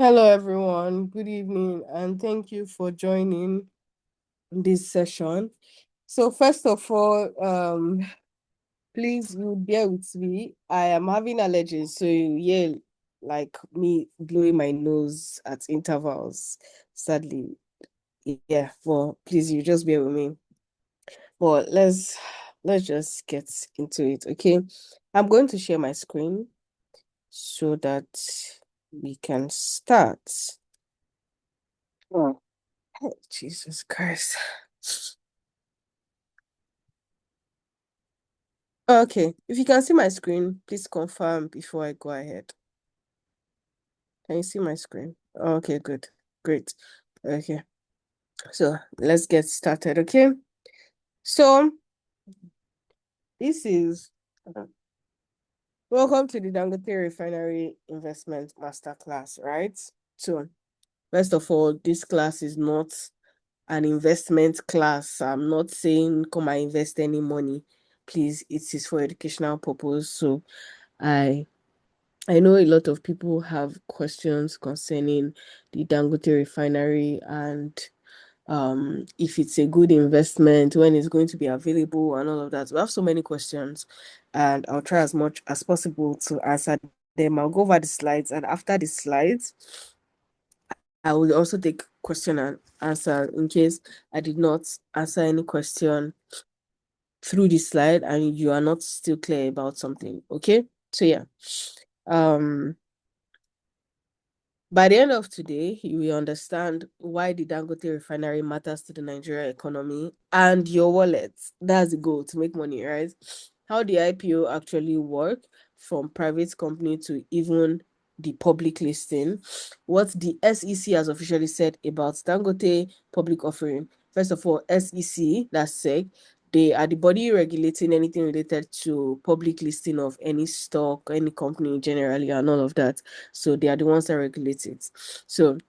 Hello, everyone. Good evening, and thank you for joining this session. So, first of all, please you bear with me. I am having allergies, so you hear like me blowing my nose at intervals. Sadly, yeah. Well, please you just bear with me. But let's just get into it, okay? I'm going to share my screen so that we can start. Oh, Jesus Christ. Okay, if you can see my screen, please confirm before I go ahead. Can you see my screen? Okay, good. Great. Okay, so let's get started, okay? So this is welcome to the Dangote Refinery Investment Masterclass, right? So first of all, this class is not an investment class. I'm not saying come and invest any money. Please, it is for educational purpose. So I I know a lot of people have questions concerning the Dangote refinery and if it's a good investment, when it's going to be available and all of that. We have so many questions and I'll try as much as possible to answer them. I'll go over the slides and after the slides, I will also take question and answer in case I did not answer any question through the slide and you are not still clear about something. Okay. So yeah. Um By the end of today, you will understand why the Dangote refinery matters to the Nigeria economy and your wallet. That's the goal, to make money, right? How the IPO actually work from private company to even the public listing. What the SEC has officially said about Dangote public offering. First of all, SEC, that's SEC, they are the body regulating anything related to public listing of any stock, any company generally, and all of that. So they are the ones that regulate it. So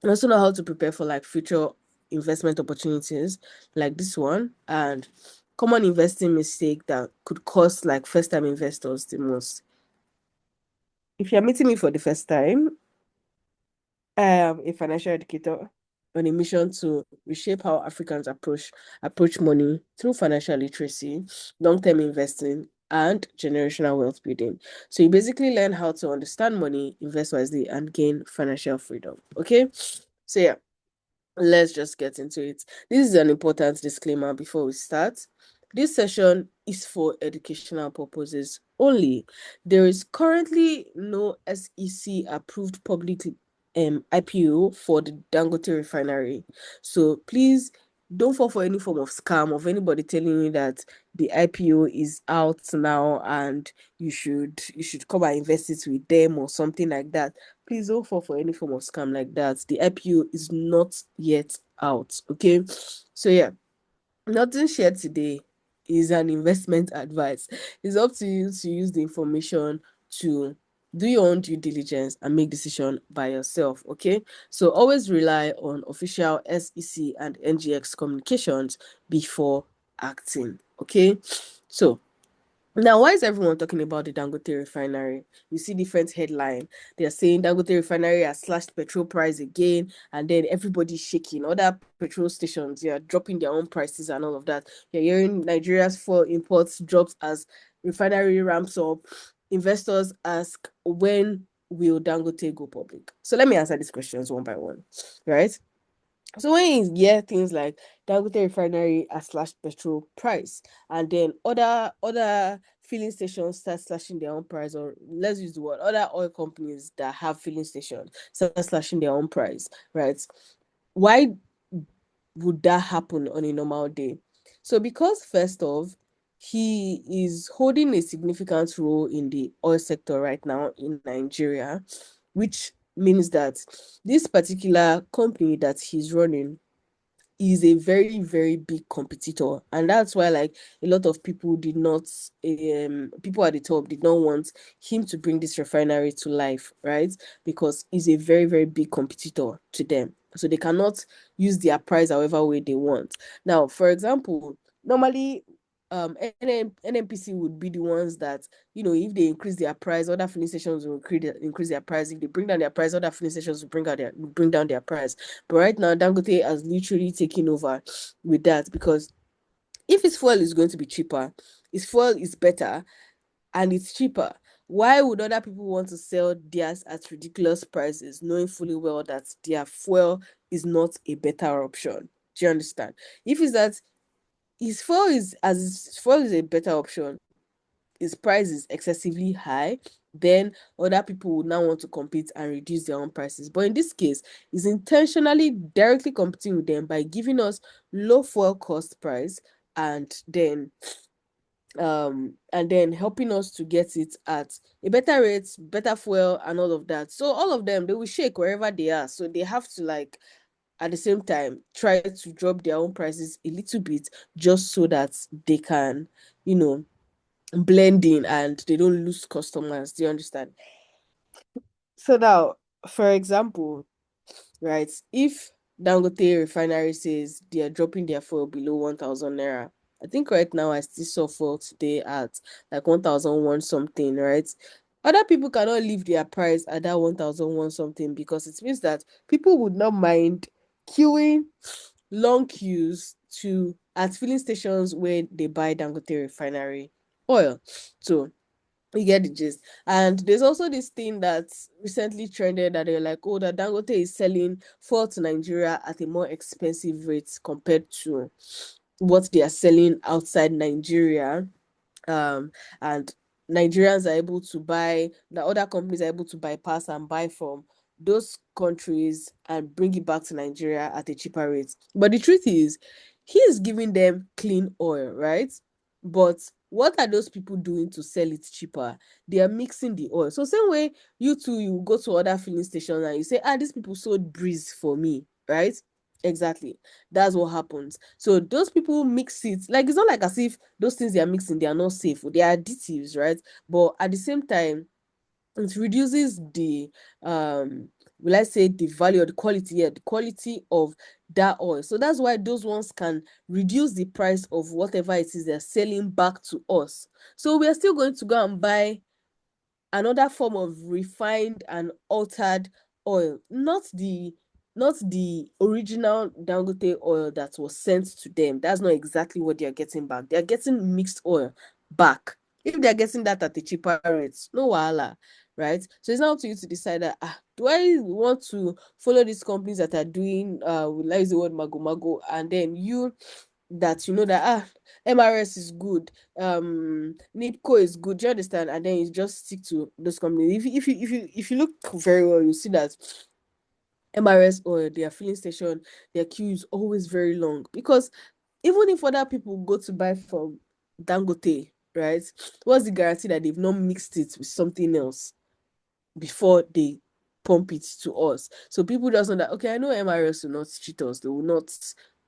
I also know how to prepare for like future investment opportunities like this one and common investing mistake that could cost like first time investors the most. If you're meeting me for the first time, I am a financial educator on a mission to reshape how Africans approach money through financial literacy, long-term investing, and generational wealth building. So you basically learn how to understand money, invest wisely, and gain financial freedom. Okay? So yeah, let's just get into it. This is an important disclaimer before we start. This session is for educational purposes only. There is currently no SEC-approved public IPO for the Dangote Refinery. So please don't fall for any form of scam of anybody telling you that the IPO is out now and you should come and invest it with them or something like that. Please don't fall for any form of scam like that. The IPO is not yet out. Okay. So yeah, nothing shared today is an investment advice. It's up to you to use the information to do your own due diligence and make decision by yourself. Okay. So always rely on official SEC and NGX communications before acting. Okay. So now, why is everyone talking about the Dangote refinery? You see different headline. They are saying Dangote refinery has slashed petrol price again, and then everybody's shaking. Other petrol stations, they are dropping their own prices and all of that. You're hearing Nigeria's fuel imports drops as refinery ramps up. Investors ask, when will Dangote go public? So let me answer these questions one by one, right? So when you hear things like Dangote refinery has slashed petrol price, and then other filling stations start slashing their own price, or let's use the word other oil companies that have filling stations start slashing their own price, right? Why would that happen on a normal day? So because first off, he is holding a significant role in the oil sector right now in Nigeria, which means that this particular company that he's running is a very very big competitor, and that's why like a lot of people did not people at the top did not want him to bring this refinery to life, right? Because he's a very very big competitor to them, so they cannot use their price however way they want. Now for example, normally NNPC would be the ones that, if they increase their price, other filling stations will increase their price. If they bring down their price, other filling stations will bring down their price. But right now, Dangote has literally taken over with that, because if his fuel is going to be cheaper, his fuel is better, and it's cheaper, why would other people want to sell theirs at ridiculous prices, knowing fully well that their fuel is not a better option? Do you understand? If it's that his fuel is a better option, his price is excessively high, then other people would now want to compete and reduce their own prices. But in this case, he's intentionally directly competing with them by giving us low fuel cost price, and then helping us to get it at a better rate, better fuel, and all of that. So all of them, they will shake wherever they are. So they have to, like, at the same time, try to drop their own prices a little bit, just so that they can, blend in and they don't lose customers. Do you understand? So now, for example, right, if Dangote Refinery says they are dropping their fuel below 1,000 naira, I think right now I still saw fuel today at like 1,001 something, right? Other people cannot leave their price at that 1,001 something, because it means that people would not mind queuing long queues to at filling stations where they buy Dangote Refinery oil. So you get the gist. And there's also this thing that recently trended, that they're like, oh, that Dangote is selling fuel to Nigeria at a more expensive rate compared to what they are selling outside Nigeria. And Nigerians are able to buy, the other companies are able to bypass and buy from those countries and bring it back to Nigeria at a cheaper rate. But the truth is, he is giving them clean oil, right? But what are those people doing to sell it cheaper? They are mixing the oil. So same way, you too, you go to other filling stations and you say, these people sold breeze for me, right? Exactly. That's what happens. So those people mix it. Like, it's not like as if those things they are mixing, they are not safe. They are additives, right? But at the same time, it reduces the will I say the value or the quality, the quality of that oil. So that's why those ones can reduce the price of whatever it is they're selling back to us. So we are still going to go and buy another form of refined and altered oil, not the original Dangote oil that was sent to them. That's not exactly what they are getting back. They are getting mixed oil back. If they're getting that at a cheaper rate, no wahala, right? So it's now up to you to decide that, do I want to follow these companies that are doing will I use the word mago mago, and then you that you know that MRS is good, NIPCO is good, do you understand? And then you just stick to those companies. If you look very well, you see that MRS or their filling station, their queue is always very long, because even if other people go to buy from Dangote, right, what's the guarantee that they've not mixed it with something else before they pump it to us? So people just know that, okay, I know MRS will not cheat us, they will not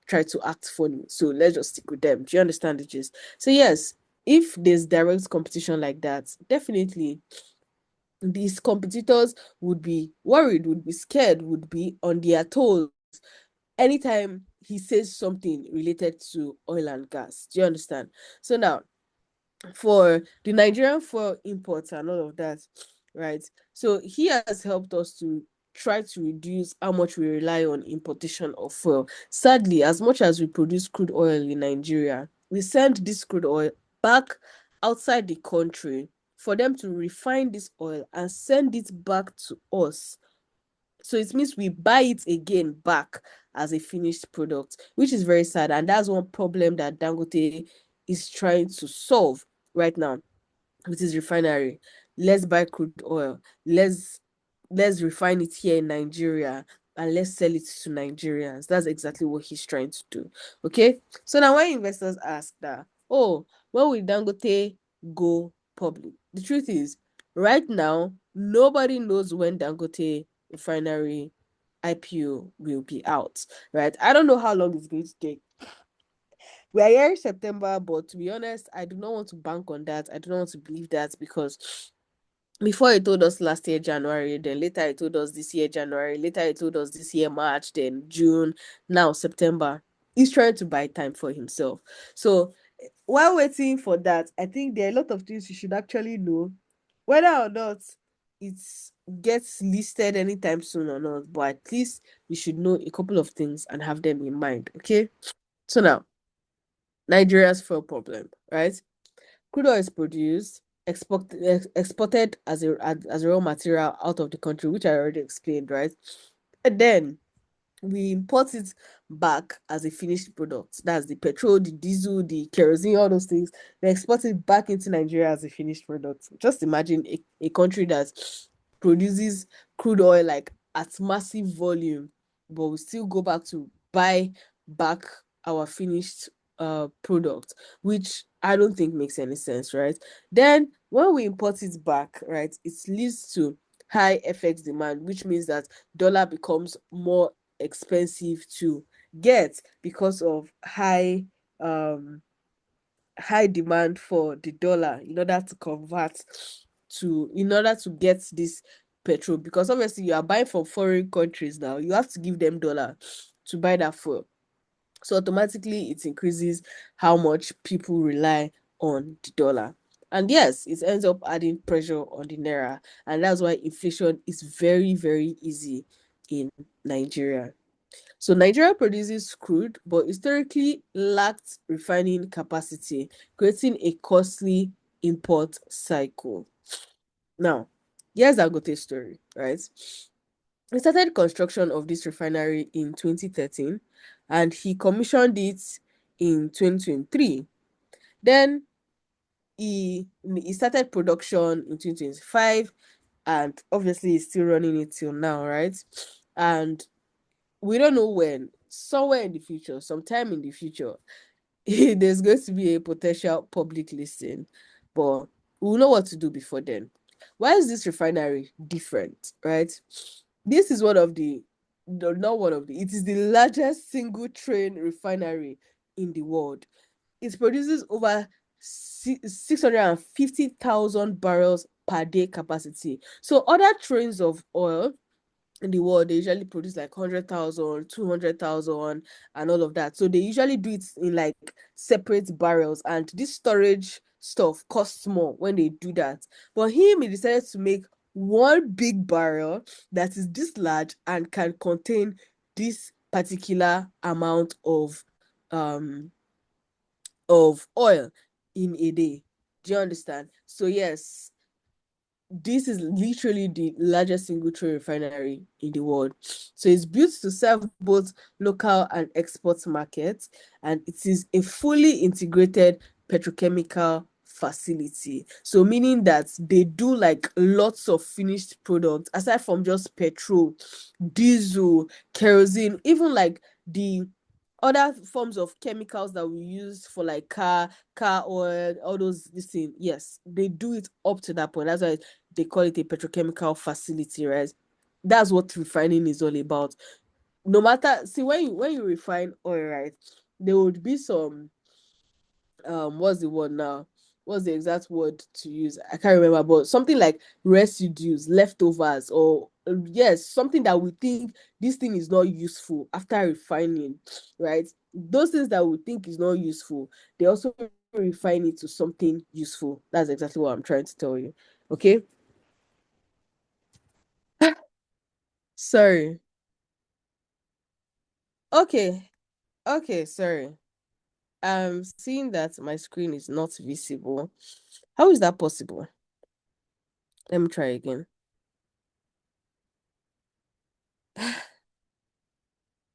try to act funny, so let's just stick with them. Do you understand the gist? So yes, if there's direct competition like that, definitely these competitors would be worried, would be scared, would be on their toes anytime he says something related to oil and gas. Do you understand? So now, for the Nigerian fuel imports and all of that, right? So he has helped us to try to reduce how much we rely on importation of fuel. Sadly, as much as we produce crude oil in Nigeria, we send this crude oil back outside the country for them to refine this oil and send it back to us. So it means we buy it again back as a finished product, which is very sad. And that's one problem that Dangote is trying to solve right now with his refinery. Let's buy crude oil. Let's refine it here in Nigeria and let's sell it to Nigerians. That's exactly what he's trying to do. Okay. So now when investors ask that, oh, when will Dangote go public? The truth is, right now, nobody knows when Dangote Refinery IPO will be out. Right. I don't know how long it's going to take. We are here in September, but to be honest, I do not want to bank on that. I do not want to believe that, because before he told us last year January, then later he told us this year January, later he told us this year March, then June, now September. He's trying to buy time for himself. So while waiting for that, I think there are a lot of things you should actually know, whether or not it gets listed anytime soon or not. But at least you should know a couple of things and have them in mind. Okay. So now, Nigeria's fuel problem, right? Crude oil is produced, exported as a raw material out of the country, which I already explained, right? And then we import it back as a finished product. That's the petrol, the diesel, the kerosene, all those things. They export it back into Nigeria as a finished product. Just imagine a country that produces crude oil like at massive volume, but we still go back to buy back our finished product, which I don't think makes any sense, right? Then when we import it back, right, it leads to high FX demand, which means that dollar becomes more expensive to get because of high demand for the dollar in order to get this petrol, because obviously you are buying from foreign countries. Now you have to give them dollar to buy that fuel, so automatically it increases how much people rely on the dollar. And yes, it ends up adding pressure on the naira, and that's why inflation is very, very easy in Nigeria. So Nigeria produces crude, but historically lacked refining capacity, creating a costly import cycle. Now, here's Dangote's story, right? He started construction of this refinery in 2013, and he commissioned it in 2023. Then he started production in 2025, and obviously he's still running it till now, right? And we don't know when, somewhere in the future, sometime in the future, there's going to be a potential public listing, but we'll know what to do before then. Why is this refinery different, right? This is one of the, no, not one of the, it is the largest single train refinery in the world. It produces over 650,000 barrels per day capacity. So other trains of oil in the world, they usually produce like 100,000, 200,000, and all of that. So they usually do it in like separate barrels, and this storage stuff costs more when they do that. But he decided to make one big barrel that is this large and can contain this particular amount of oil in a day. Do you understand? So yes, this is literally the largest single train refinery in the world. So it's built to serve both local and export markets, and it is a fully integrated petrochemical facility. So meaning that they do like lots of finished products aside from just petrol, diesel, kerosene, even like the other forms of chemicals that we use for like car oil, all those this thing. Yes, they do it up to that point. That's why they call it a petrochemical facility, right? That's what refining is all about. No matter, see, when you refine oil, right, there would be some what's the word now? What's the exact word to use? I can't remember, but something like residues, leftovers, or yes, something that we think this thing is not useful after refining, right? Those things that we think is not useful, they also refine it to something useful. That's exactly what I'm trying to tell you. Okay. Sorry. Okay. Okay, sorry. I'm seeing that my screen is not visible. How is that possible? Let me try again.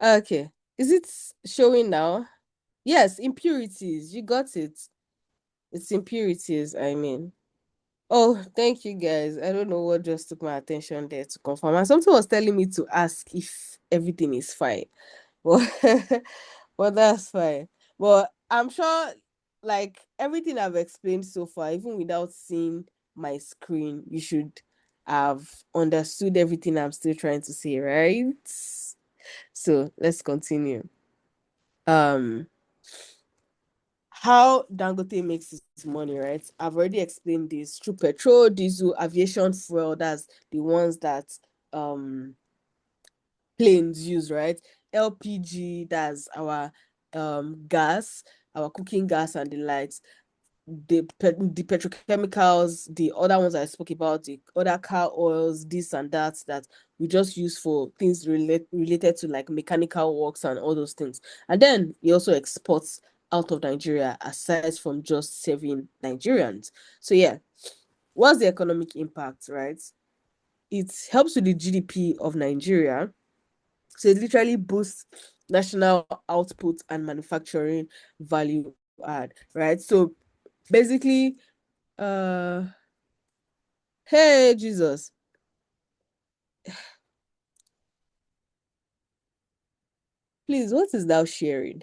Okay. Is it showing now? Yes, impurities. You got it. It's impurities, I mean. Oh, thank you guys. I don't know what just took my attention there to confirm. And something was telling me to ask if everything is fine. Well, well, that's fine. But I'm sure, like everything I've explained so far, even without seeing my screen, you should have understood everything I'm still trying to say, right? So let's continue. Um, how Dangote makes his money, right? I've already explained this through petrol, diesel, aviation fuel. That's the ones that um planes use, right? LPG, that's our gas. our cooking gas and the likes, the petrochemicals, the other ones I spoke about, the other car oils, this and that we just use for things related to like mechanical works and all those things. And then he also exports out of Nigeria aside from just serving Nigerians. So yeah, what's the economic impact, right? It helps with the GDP of Nigeria. So it literally boosts national output and manufacturing value add, right? So basically, uh, hey Jesus, please, what is thou sharing?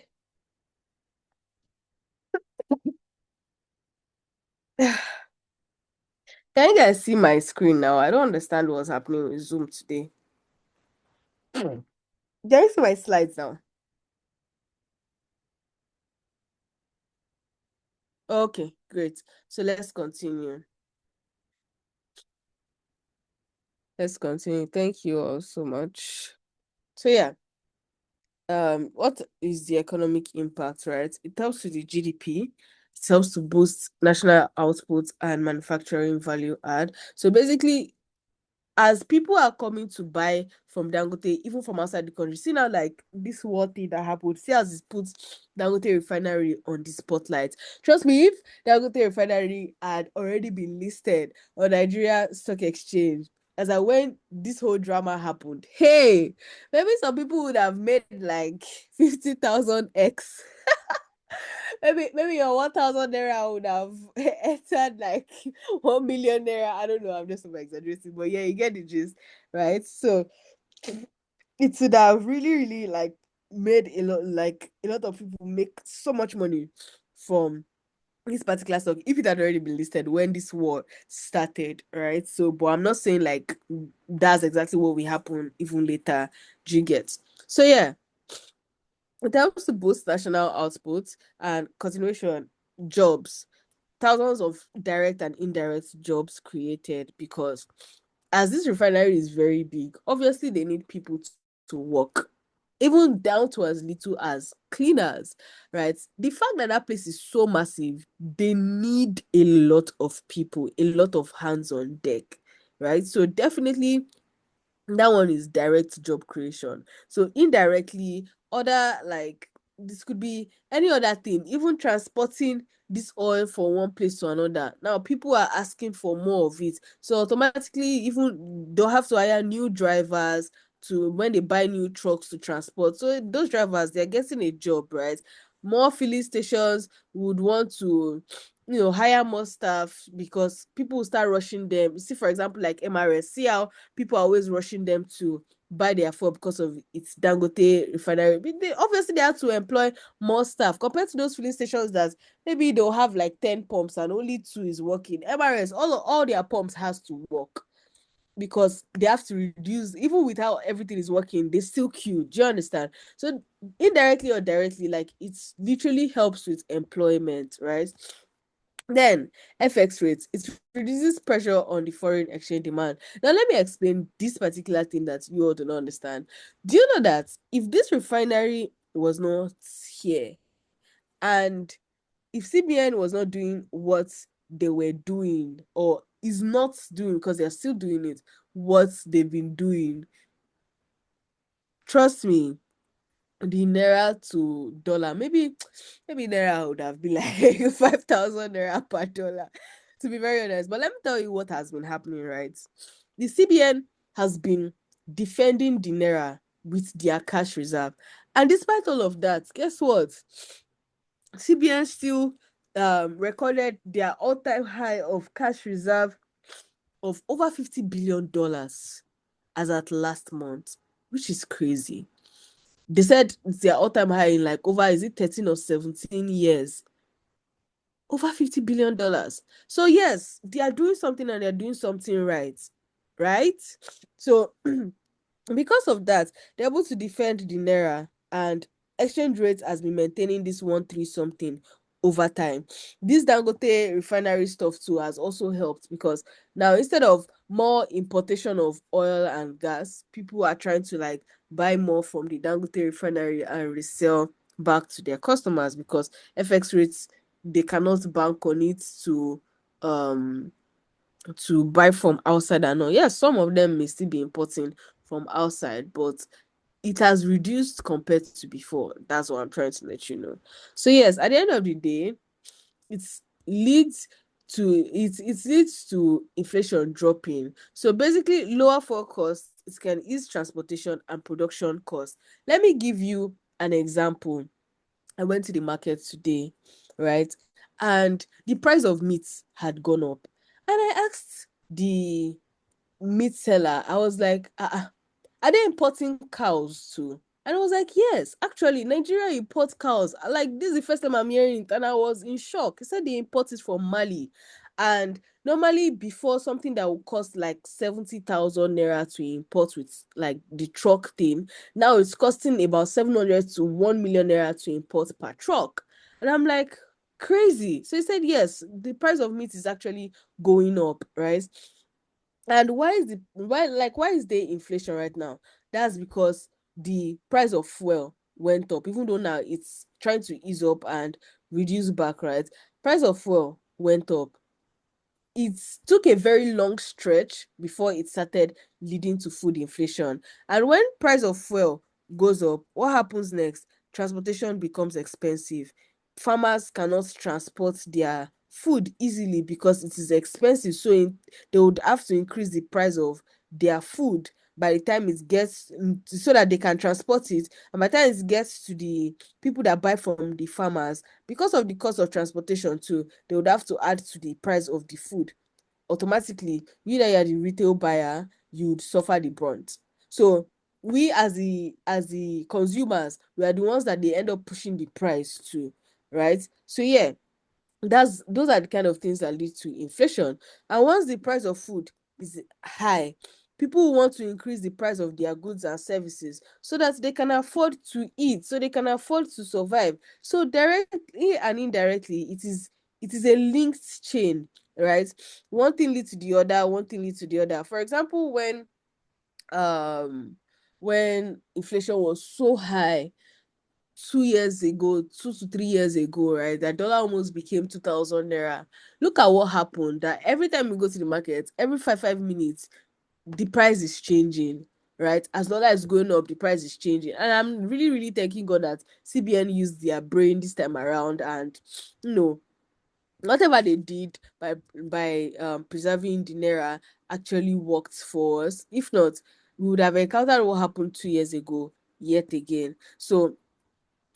Can you guys see my screen now? I don't understand what's happening with Zoom today. Can you see my slides now? Okay, great. So let's continue. Let's continue. Thank you all so much. So yeah, what is the economic impact, right? It helps with the GDP. It helps to boost national output and manufacturing value add. So basically, as people are coming to buy from Dangote, even from outside the country, see now like this war thing that happened, see as it puts Dangote Refinery on the spotlight. Trust me, if Dangote Refinery had already been listed on Nigeria Stock Exchange, as I when this whole drama happened, hey, maybe some people would have made like 50,000 X. Maybe your 1,000 naira would have entered like 1 million naira. I don't know. I'm just over exaggerating, but yeah, you get the gist, right? So it would have really like made a lot of people make so much money from this particular stock if it had already been listed when this war started, right? So, but I'm not saying like that's exactly what will happen even later. Do you get? So yeah, it helps to boost national output and continuation jobs, thousands of direct and indirect jobs created because as this refinery is very big, obviously they need people to work, even down to as little as cleaners, right? The fact that that place is so massive, they need a lot of people, a lot of hands on deck, right? So definitely that one is direct job creation. So indirectly, other like this could be any other thing, even transporting this oil from one place to another. Now people are asking for more of it. So automatically, even they'll have to hire new drivers to when they buy new trucks to transport. So those drivers, they're getting a job, right? More filling stations would want to hire more staff because people will start rushing them. See, for example, like MRS, see how people are always rushing them to buy their fuel because of its Dangote refinery. But obviously they have to employ more staff compared to those filling stations that maybe they'll have like 10 pumps and only two is working. MRS, all their pumps has to work because they have to reduce, even without everything is working, they still queue. Do you understand? So indirectly or directly, like it literally helps with employment, right? Then FX rates, it reduces pressure on the foreign exchange demand. Now let me explain this particular thing that you all do not understand. Do you know that if this refinery was not here and if CBN was not doing what they were doing or is not doing because they're still doing it, what they've been doing, trust me, the naira to dollar, maybe naira would have been like 5,000 naira per dollar, to be very honest. But let me tell you what has been happening, right? The CBN has been defending the naira with their cash reserve. And despite all of that, guess what? CBN still recorded their all-time high of cash reserve of over $50 billion as at last month, which is crazy. They said it's their all-time high in like over, is it 13 or 17 years? Over $50 billion. So yes, they are doing something and they're doing something right. Right? So because of that, they're able to defend the naira and exchange rate has been maintaining this 1 3 something over time. This Dangote refinery stuff too has also helped because now instead of more importation of oil and gas, people are trying to like buy more from the Dangote refinery and resell back to their customers, because FX rates, they cannot bank on it to buy from outside and all. Yes, some of them may still be importing from outside, but it has reduced compared to before. That's what I'm trying to let you know. So yes, at the end of the day, it's leads it leads to inflation dropping. So basically, lower fuel costs, it can ease transportation and production costs. Let me give you an example. I went to the market today, right? And the price of meat had gone up. And I asked the meat seller, I was like, are they importing cows too? And I was like, yes, actually, Nigeria imports cows. Like, this is the first time I'm hearing it, and I was in shock. He said they import it from Mali. And normally, before, something that would cost like 70,000 naira to import with like the truck thing, now it's costing about 700 to 1 million naira to import per truck. And I'm like, crazy. So he said, yes, the price of meat is actually going up, right? And why is there inflation right now? That's because the price of fuel went up, even though now it's trying to ease up and reduce back, right? Price of fuel went up. It took a very long stretch before it started leading to food inflation. And when price of fuel goes up, what happens next? Transportation becomes expensive. Farmers cannot transport their food easily because it is expensive. So they would have to increase the price of their food by the time it gets so that they can transport it. And by the time it gets to the people that buy from the farmers, because of the cost of transportation too, they would have to add to the price of the food. Automatically, you that you are the retail buyer, you would suffer the brunt. So we as the consumers, we are the ones that they end up pushing the price to, right? So yeah, those are the kind of things that lead to inflation. And once the price of food is high, people want to increase the price of their goods and services so that they can afford to eat, so they can afford to survive. So directly and indirectly, it is a linked chain, right? One thing leads to the other, one thing leads to the other. For example, when inflation was so high 2 years ago, 2 to 3 years ago, right? That dollar almost became 2,000 naira. Look at what happened. That every time we go to the market, every 5 minutes, the price is changing, right? As dollar is going up, the price is changing. And I'm really, really thanking God that CBN used their brain this time around, and you know, whatever they did by preserving the naira actually worked for us. If not, we would have encountered what happened 2 years ago yet again. So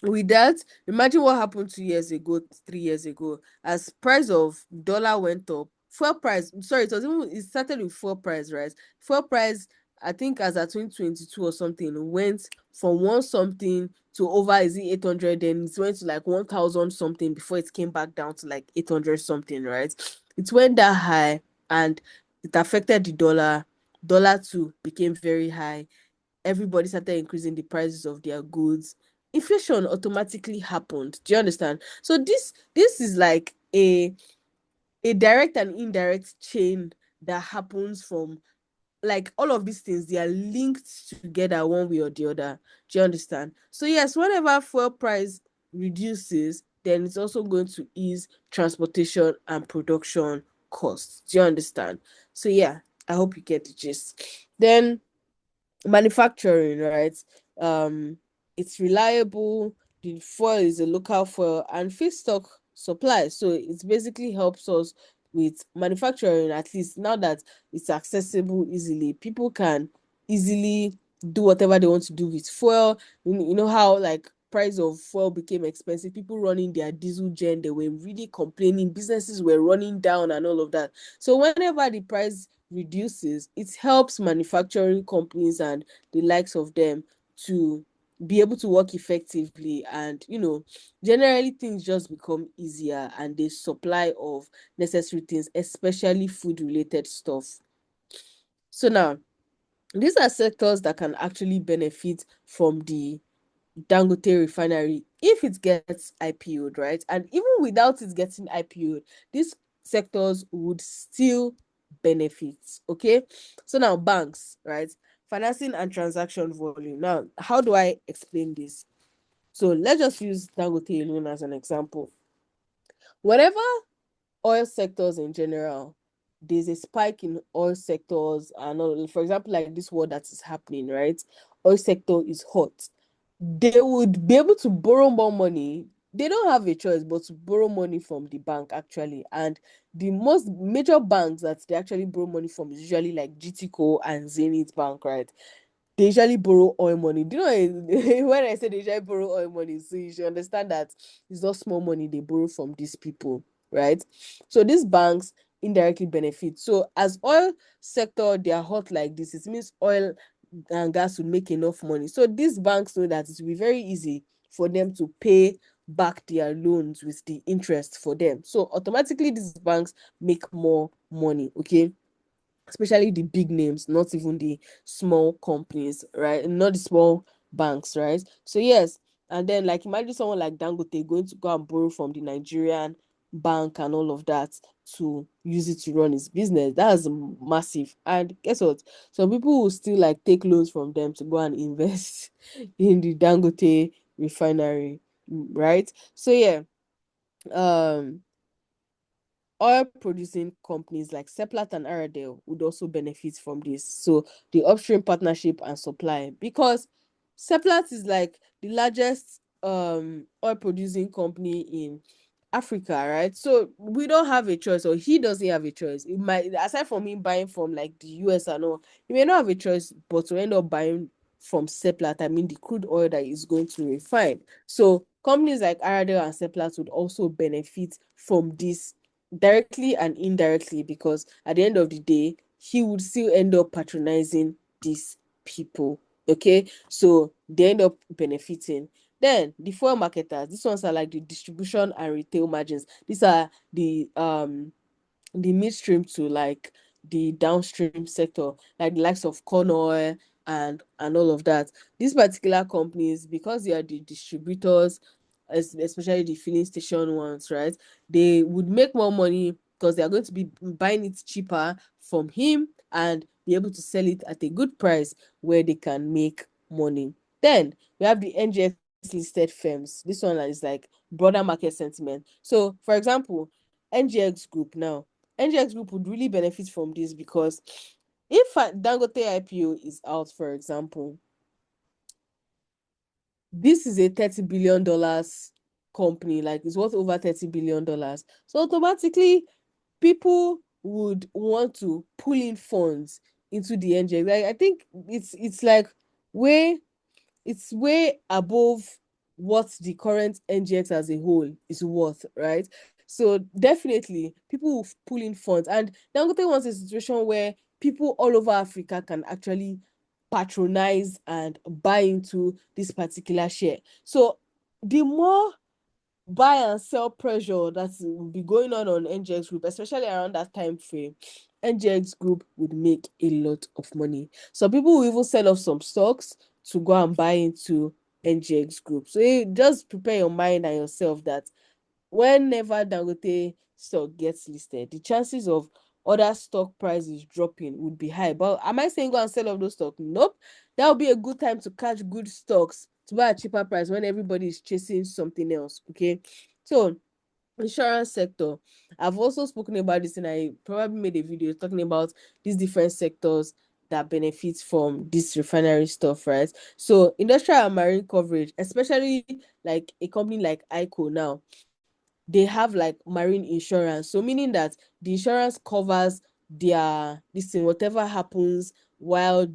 with that, imagine what happened 2 years ago, 3 years ago, as price of dollar went up. Fuel price, sorry, it started with fuel price, right? Fuel price, I think as at 2022 or something, went from one something to over, is it 800? Then it went to like 1,000 something before it came back down to like 800 something, right? It went that high, and it affected the dollar. Dollar too became very high. Everybody started increasing the prices of their goods. Inflation automatically happened. Do you understand? So this is like a direct and indirect chain that happens from, like, all of these things, they are linked together one way or the other. Do you understand? So yes, whenever fuel price reduces, then it's also going to ease transportation and production costs. Do you understand? So yeah, I hope you get the gist. Then manufacturing, right? Um, it's reliable. The fuel is a local fuel and feedstock supply. So it basically helps us with manufacturing, at least now that it's accessible easily. People can easily do whatever they want to do with fuel. You know how like price of fuel became expensive. People running their diesel gen, they were really complaining. Businesses were running down and all of that. So whenever the price reduces, it helps manufacturing companies and the likes of them to be able to work effectively, and generally things just become easier, and the supply of necessary things, especially food related stuff. So now these are sectors that can actually benefit from the Dangote Refinery if it gets IPO'd, right? And even without it getting IPO'd, these sectors would still benefit. Okay. So now banks, right? Financing and transaction volume. Now, how do I explain this? So let's just use Dangote alone as an example. Whenever oil sectors in general, there's a spike in oil sectors and all, for example, like this war that is happening, right? Oil sector is hot. They would be able to borrow more money. They don't have a choice but to borrow money from the bank actually. And the most major banks that they actually borrow money from is usually like GTCO and Zenith Bank, right? They usually borrow oil money. Do you know when I say they usually borrow oil money, so you should understand that it's not small money they borrow from these people, right? So these banks indirectly benefit. So as oil sector they are hot like this, it means oil and gas will make enough money. So these banks know that it will be very easy for them to pay back their loans with the interest for them. So automatically these banks make more money. Okay, especially the big names, not even the small companies, right? Not the small banks, right? So yes, and then like imagine someone like Dangote going to go and borrow from the Nigerian bank and all of that to use it to run his business. That's massive. And guess what? Some people will still like take loans from them to go and invest in the Dangote refinery, right? So yeah, um oil producing companies like Seplat and Aradale would also benefit from this. So the upstream partnership and supply, because Seplat is like the largest oil producing company in Africa, right? So we don't have a choice, or he doesn't have a choice. It might, aside from him buying from like the US and all, he may not have a choice but to end up buying from Seplat. I mean the crude oil that he's going to refine. So companies like Aradale and Seplat would also benefit from this directly and indirectly, because at the end of the day he would still end up patronizing these people. Okay, so they end up benefiting. Then the fuel marketers, these ones are like the distribution and retail margins. These are the midstream to like the downstream sector, like the likes of corn oil and all of that. These particular companies, because they are the distributors, especially the filling station ones, right? They would make more money because they are going to be buying it cheaper from him and be able to sell it at a good price where they can make money. Then we have the NGX listed firms. This one is like broader market sentiment. So, for example, NGX Group now, NGX Group would really benefit from this, because if Dangote IPO is out, for example, this is a $30 billion company, like it's worth over $30 billion. So automatically, people would want to pull in funds into the NGX. Like, I think it's like way it's way above what the current NGX as a whole is worth, right? So definitely people will pull in funds, and Dangote wants a situation where people all over Africa can actually patronize and buy into this particular share. So the more buy and sell pressure that will be going on NGX Group, especially around that time frame, NGX Group would make a lot of money. So people will even sell off some stocks to go and buy into NGX Group. So you just prepare your mind and yourself that whenever Dangote stock gets listed, the chances of other stock prices dropping would be high. But am I saying go and sell off those stocks? Nope. That would be a good time to catch good stocks to buy a cheaper price when everybody is chasing something else. Okay. So insurance sector, I've also spoken about this, and I probably made a video talking about these different sectors that benefit from this refinery stuff, right? So industrial and marine coverage, especially like a company like ICO now, they have like marine insurance. So meaning that the insurance covers their this thing, whatever happens while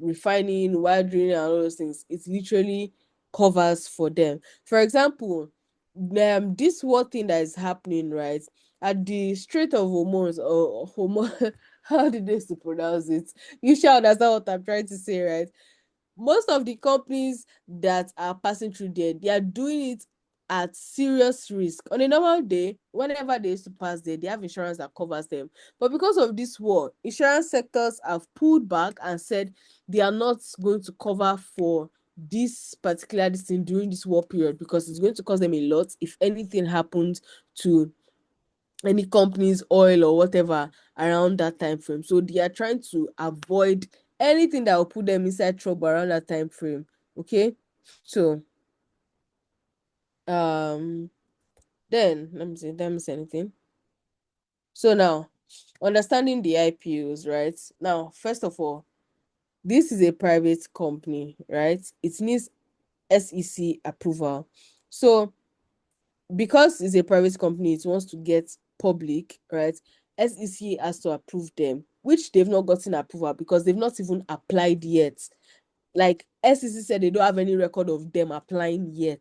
refining, while drilling and all those things, it literally covers for them. For example, this one thing that is happening, right? At the Strait of Hormuz, or Hormuz, how did they to pronounce it? You shall understand what I'm trying to say, right? Most of the companies that are passing through there, they are doing it at serious risk. On a normal day, whenever they used to pass there, they have insurance that covers them. But because of this war, insurance sectors have pulled back and said they are not going to cover for this particular thing during this war period, because it's going to cost them a lot if anything happens to any company's oil or whatever around that time frame. So they are trying to avoid anything that will put them inside trouble around that time frame. Okay, so Um, then let me say anything. So now, understanding the IPOs, right? Now, first of all, this is a private company, right? It needs SEC approval. So because it's a private company, it wants to get public, right? SEC has to approve them, which they've not gotten approval because they've not even applied yet. Like SEC said, they don't have any record of them applying yet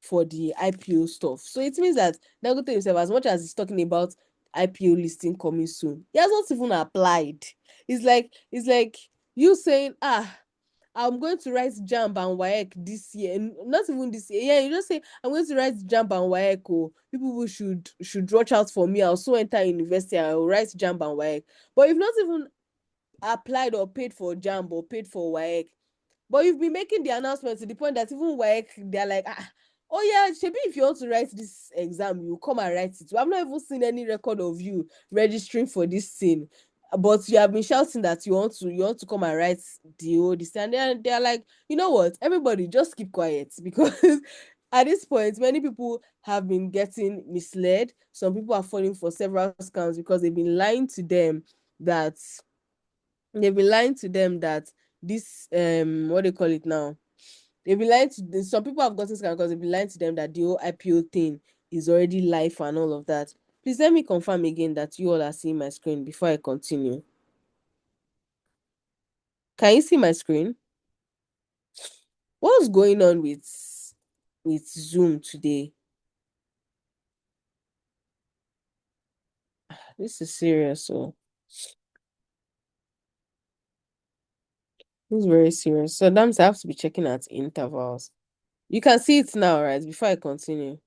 for the IPO stuff. So it means that Dangote himself, as much as he's talking about IPO listing coming soon, he has not even applied. It's like you saying, I'm going to write JAMB and WAEC this year. Not even this year. Yeah, you just say I'm going to write JAMB and WAEC. Oh, people who should watch out for me. I'll soon enter university. I'll write JAMB and WAEC. But you've not even applied or paid for JAMB or paid for WAEC. But you've been making the announcement to the point that even WAEC, they're like, oh yeah, maybe if you want to write this exam, you come and write it. I've not even seen any record of you registering for this thing. But you have been shouting that you want to come and write the whole this, and they're like, you know what, everybody just keep quiet because at this point many people have been getting misled. Some people are falling for several scams because that they've been lying to them that this what do you call it now, they've been lying to some people have gotten scammed because they've been lying to them that the whole IPO thing is already live and all of that. Please let me confirm again that you all are seeing my screen before I continue. Can you see my screen? What's going on with Zoom today? This is serious. So this is very serious. So that means I have to be checking at intervals. You can see it now, right? Before I continue.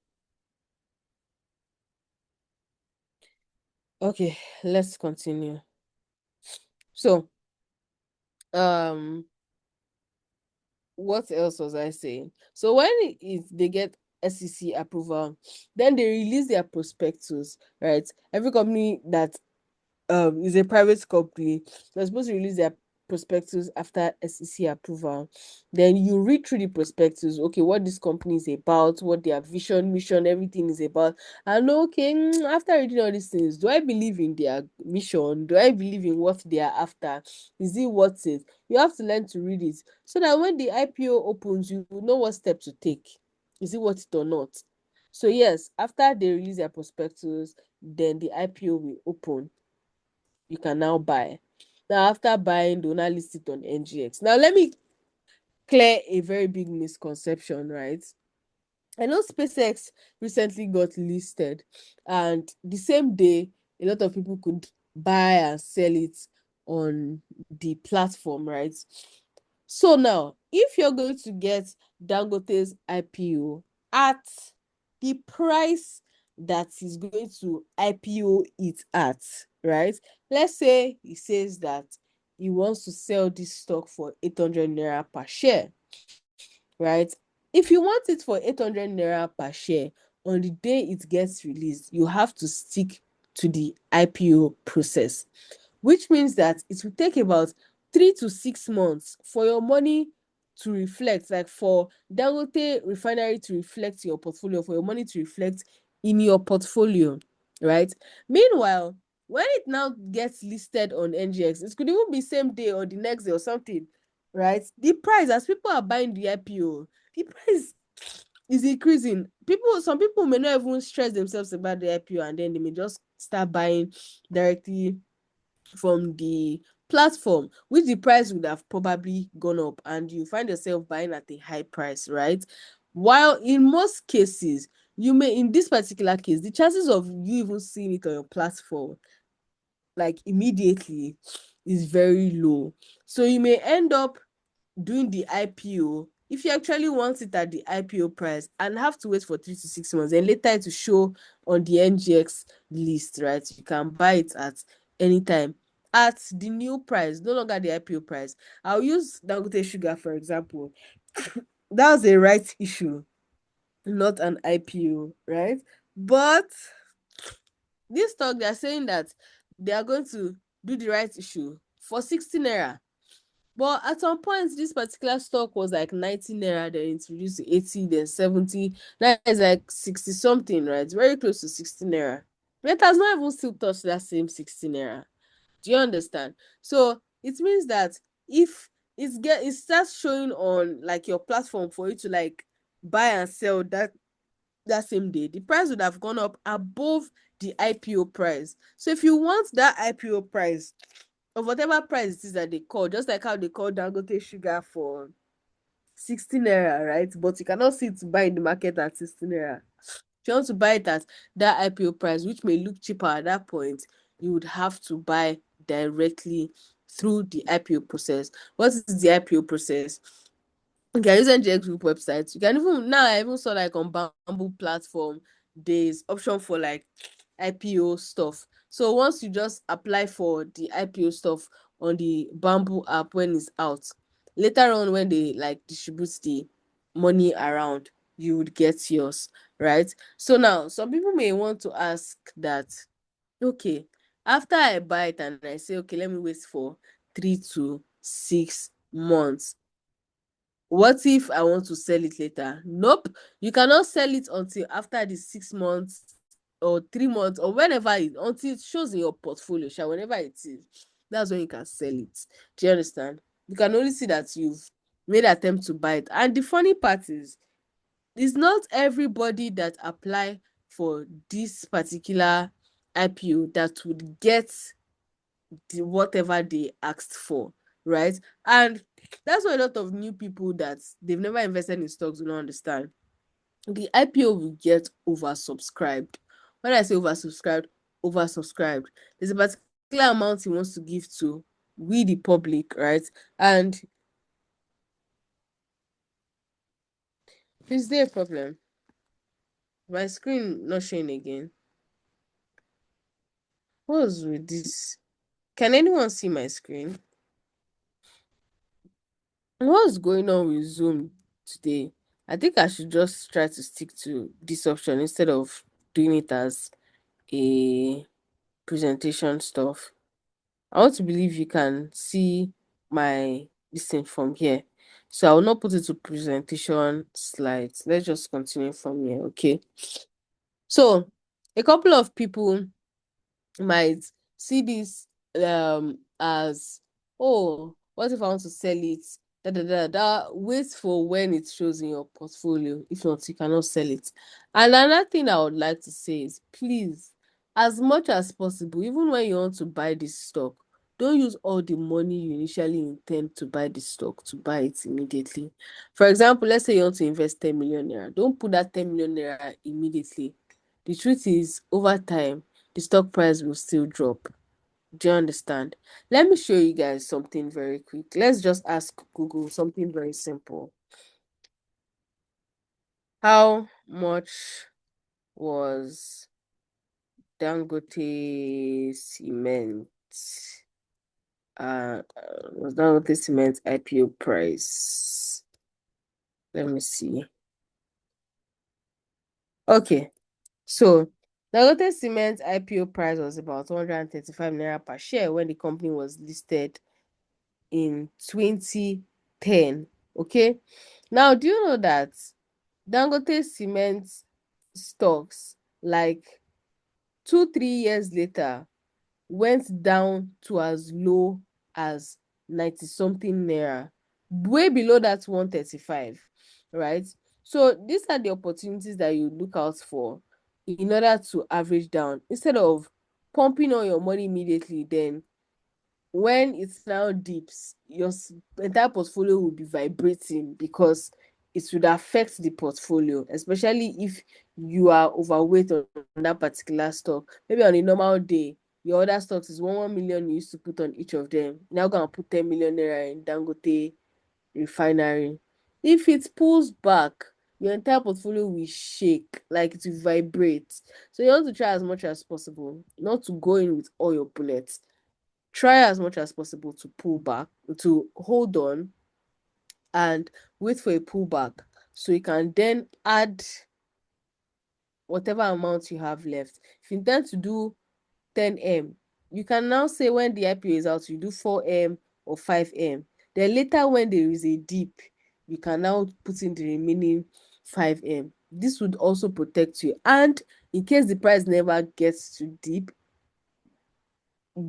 Okay, let's continue. So, um, what else was I saying? So when they get SEC approval, then they release their prospectus, right? Every company that is a private company, they're supposed to release their prospectus after SEC approval. Then you read through the prospectus, okay, what this company is about, what their vision, mission, everything is about. And okay, after reading all these things, do I believe in their mission? Do I believe in what they are after? Is it worth it? You have to learn to read it so that when the IPO opens, you know what step to take. Is it worth it or not? So yes, after they release their prospectus, then the IPO will open. You can now buy. Now, after buying, do not list it on NGX. Now, let me clear a very big misconception, right? I know SpaceX recently got listed, and the same day, a lot of people could buy and sell it on the platform, right? So now, if you're going to get Dangote's IPO at the price that is going to IPO it at, right? Let's say he says that he wants to sell this stock for 800 naira per share, right? If you want it for 800 naira per share, on the day it gets released, you have to stick to the IPO process, which means that it will take about 3 to 6 months for your money to reflect, like for Dangote Refinery to reflect your portfolio, for your money to reflect in your portfolio, right? Meanwhile, when it now gets listed on NGX, it could even be same day or the next day or something, right? The price, as people are buying the IPO, the price is increasing. Some people may not even stress themselves about the IPO, and then they may just start buying directly from the platform, which the price would have probably gone up, and you find yourself buying at a high price, right? While in most cases, in this particular case, the chances of you even seeing it on your platform like immediately is very low. So you may end up doing the IPO if you actually want it at the IPO price and have to wait for 3 to 6 months, and later to show on the NGX list, right? You can buy it at any time at the new price, no longer the IPO price. I'll use Dangote Sugar for example. That was a right issue, not an IPO, right? But this talk, they're saying that they are going to do the right issue for 60 naira. But at some point, this particular stock was like 90 naira, then it's reduced to 80, then 70. That is like 60 something, right? It's very close to 60 naira. It has not even still touched that same 60 naira. Do you understand? So it means that if it starts showing on like your platform for you to like buy and sell that same day, the price would have gone up above the IPO price. So if you want that IPO price of whatever price it is that they call, just like how they call Dangote sugar for 60 naira, right? But you cannot see it to buy in the market at 60 naira. If you want to buy it at that IPO price, which may look cheaper at that point, you would have to buy directly through the IPO process. What is the IPO process? You can use NGX Group website. You can even now I even saw like on Bamboo platform, there's option for like IPO stuff. So once you just apply for the IPO stuff on the Bamboo app when it's out, later on when they like distribute the money around, you would get yours, right? So now some people may want to ask that, okay, after I buy it and I say, okay, let me wait for 3 to 6 months, what if I want to sell it later? Nope. You cannot sell it until after the 6 months or 3 months or whenever until it shows in your portfolio, whenever it is. That's when you can sell it. Do you understand? You can only see that you've made attempt to buy it. And the funny part is, it's not everybody that apply for this particular IPO that would get whatever they asked for, right? And that's why a lot of new people that they've never invested in stocks do not understand. The IPO will get oversubscribed. When I say oversubscribed. There's a particular amount he wants to give to we the public, right? And is there a problem? My screen not showing again. What's with this? Can anyone see my screen? What's going on with Zoom today? I think I should just try to stick to this option instead of doing it as a presentation stuff. I want to believe you can see my this thing from here. So I will not put it to presentation slides. Let's just continue from here, okay? So a couple of people might see this as, oh, what if I want to sell it? Wait for when it shows in your portfolio. If not, you cannot sell it. And another thing I would like to say is, please, as much as possible, even when you want to buy this stock, don't use all the money you initially intend to buy the stock to buy it immediately. For example, let's say you want to invest 10 million naira. Don't put that 10 million naira immediately. The truth is, over time, the stock price will still drop. Do you understand? Let me show you guys something very quick. Let's just ask Google something very simple. How much was Dangote Cement? Was Dangote Cement IPO price? Let me see. Okay, so Dangote Cement IPO price was about 135 naira per share when the company was listed in 2010. Okay, now do you know that Dangote Cement stocks, like 2 3 years later, went down to as low as 90 something naira, way below that 135, right? So these are the opportunities that you look out for in order to average down instead of pumping all your money immediately. Then when it now dips, your entire portfolio will be vibrating because it would affect the portfolio, especially if you are overweight on that particular stock. Maybe on a normal day, your other stocks is 1 million you used to put on each of them. Now gonna put 10 million naira in Dangote Refinery. If it pulls back, your entire portfolio will shake, like it will vibrate. So you want to try as much as possible not to go in with all your bullets. Try as much as possible to pull back, to hold on and wait for a pullback so you can then add whatever amount you have left. If you intend to do 10M, you can now say when the IPO is out, you do 4M or 5M. Then later when there is a dip, you can now put in the remaining 5M. This would also protect you. And in case the price never gets to dip,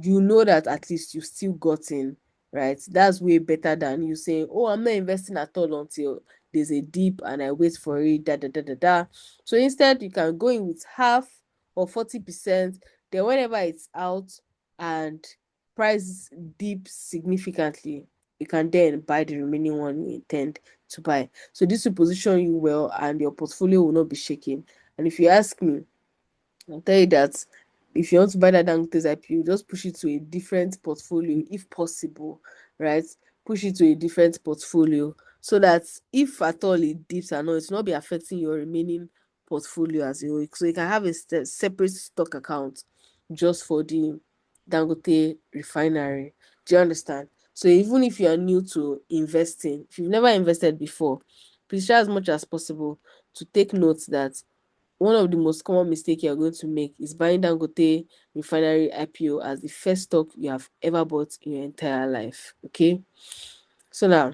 you know that at least you still got in, right? That's way better than you saying, oh, I'm not investing at all until there's a dip and I wait for it, da da da da da. So instead, you can go in with half or 40%. Then whenever it's out and price dips significantly, you can then buy the remaining one you intend to buy. So this will position you well and your portfolio will not be shaking. And if you ask me, I'll tell you that if you want to buy that Dangote's IPO, just push it to a different portfolio if possible, right? Push it to a different portfolio so that if at all it dips and all, it's not be affecting your remaining portfolio as a whole. So you can have a separate stock account just for the Dangote Refinery. Do you understand? So even if you are new to investing, if you've never invested before, please try as much as possible to take note that one of the most common mistakes you're going to make is buying Dangote Refinery IPO as the first stock you have ever bought in your entire life. Okay. So now,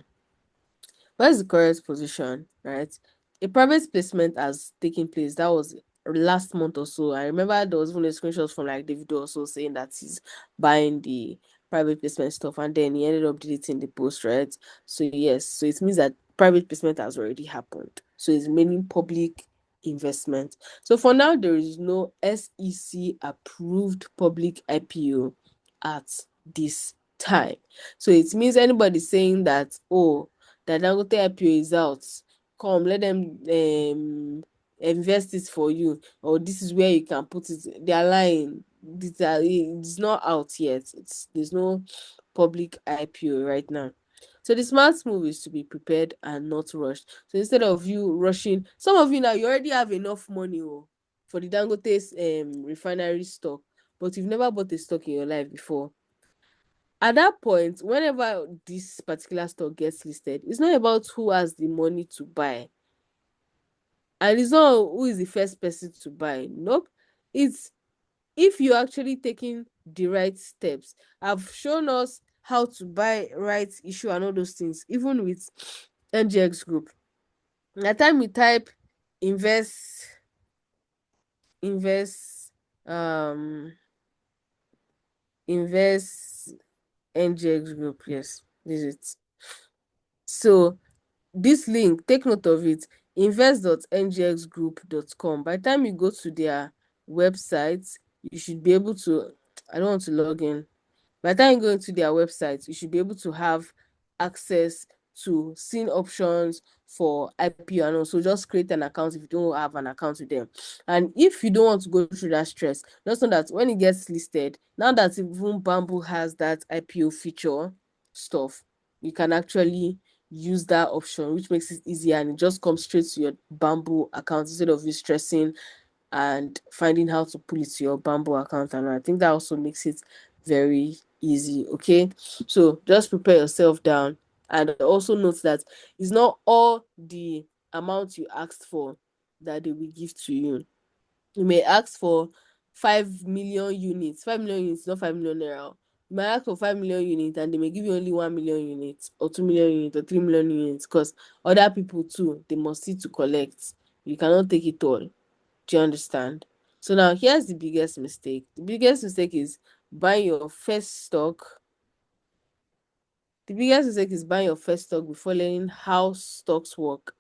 where's the correct position, right? A private placement has taken place. That was last month or so. I remember there was even a screenshot from like David also saying that he's buying the private placement stuff and then he ended up deleting the post, right? So yes, so it means that private placement has already happened. So it's mainly public investment. So for now, there is no SEC approved public IPO at this time. So it means anybody saying that, oh, that Dangote IPO is out, come, let them invest it for you, or this is where you can put it. They are lying. It's not out yet. There's no public IPO right now. So the smart move is to be prepared and not rushed. So instead of you rushing, some of you now, you already have enough money for the Dangote's refinery stock, but you've never bought a stock in your life before. At that point, whenever this particular stock gets listed, it's not about who has the money to buy. And it's not who is the first person to buy. Nope. It's if you're actually taking the right steps. I've shown us how to buy, right issue, and all those things, even with NGX Group. At the time we type invest, invest, invest NGX Group. Yes, this is it. So this link, take note of it, invest.ngxgroup.com. By the time you go to their website, you should be able to, I don't want to log in. By the time you go into their website, you should be able to have access to seeing options for IPO and also just create an account if you don't have an account with them. And if you don't want to go through that stress, just know that when it gets listed, now that even Bamboo has that IPO feature stuff, you can actually use that option, which makes it easier and it just comes straight to your Bamboo account instead of you stressing and finding how to pull it to your Bamboo account. And I think that also makes it very easy. Okay, so just prepare yourself down and also note that it's not all the amount you asked for that they will give to you. You may ask for 5 million units, 5 million units, not 5 million naira. You may ask for 5 million units and they may give you only 1 million units or 2 million units or 3 million units because other people too, they must see to collect. You cannot take it all. Do you understand? So now here's the biggest mistake. The biggest mistake is buying your first stock. The biggest mistake is buying your first stock before learning how stocks work.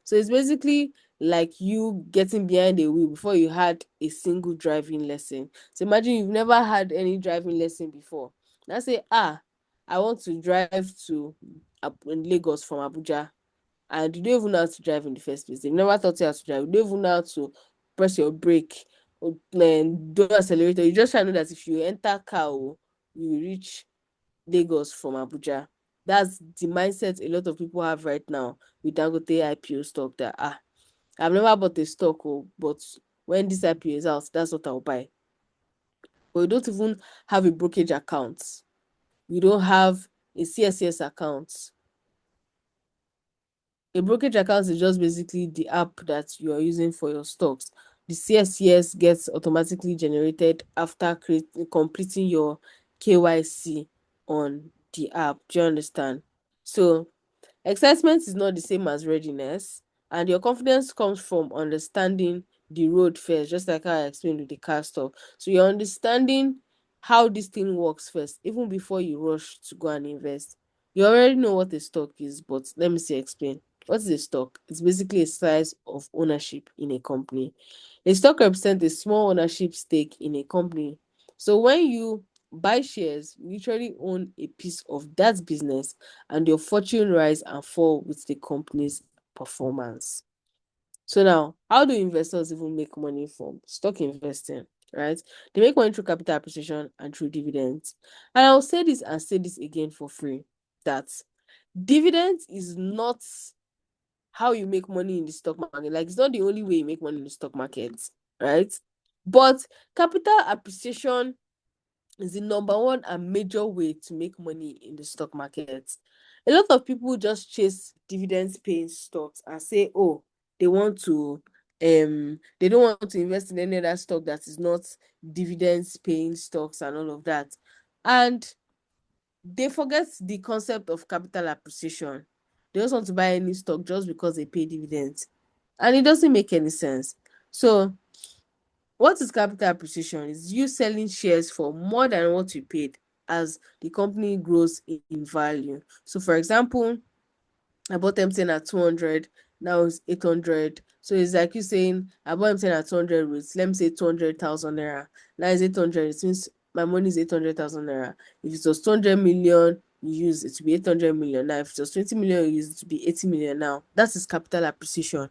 So it's basically like you getting behind the wheel before you had a single driving lesson. So imagine you've never had any driving lesson before. Now say, I want to drive to Lagos from Abuja. And you don't even know how to drive in the first place. They've never taught you how to drive. You don't even know how to press your brake or do accelerator. You just try to know that if you enter car, you will reach Lagos from Abuja. That's the mindset a lot of people have right now with Dangote IPO stock that I've never bought a stock, but when this IPO is out, that's what I'll buy. But you don't even have a brokerage account. You don't have a CSCS account. A brokerage account is just basically the app that you are using for your stocks. The CSCS gets automatically generated after completing your KYC on the app. Do you understand? So excitement is not the same as readiness, and your confidence comes from understanding the road first, just like how I explained with the car stuff. So you're understanding how this thing works first, even before you rush to go and invest. You already know what a stock is, but let me see explain. What is a stock? It's basically a size of ownership in a company. A stock represents a small ownership stake in a company. So when you buy shares, you literally own a piece of that business, and your fortune rise and fall with the company's performance. So now, how do investors even make money from stock investing, right? They make money through capital appreciation and through dividends. And I'll say this and say this again for free, that dividends is not how you make money in the stock market. Like, it's not the only way you make money in the stock market, right? But capital appreciation is the number one and major way to make money in the stock market. A lot of people just chase dividends paying stocks and say, oh, they want to they don't want to invest in any other stock that is not dividends paying stocks and all of that. And they forget the concept of capital appreciation. They just want to buy any stock just because they pay dividends. And it doesn't make any sense. So what is capital appreciation? Is you selling shares for more than what you paid as the company grows in value. So for example, I bought MTN at 200, now it's 800. So it's like you saying, I bought MTN at 200 with, let me say, 200,000 naira. Now it's 800. It means my money is 800,000 naira. If it was 200 million, you use it to be 800 million. Now, if it was 20 million, you use it to be 80 million now. That is capital appreciation,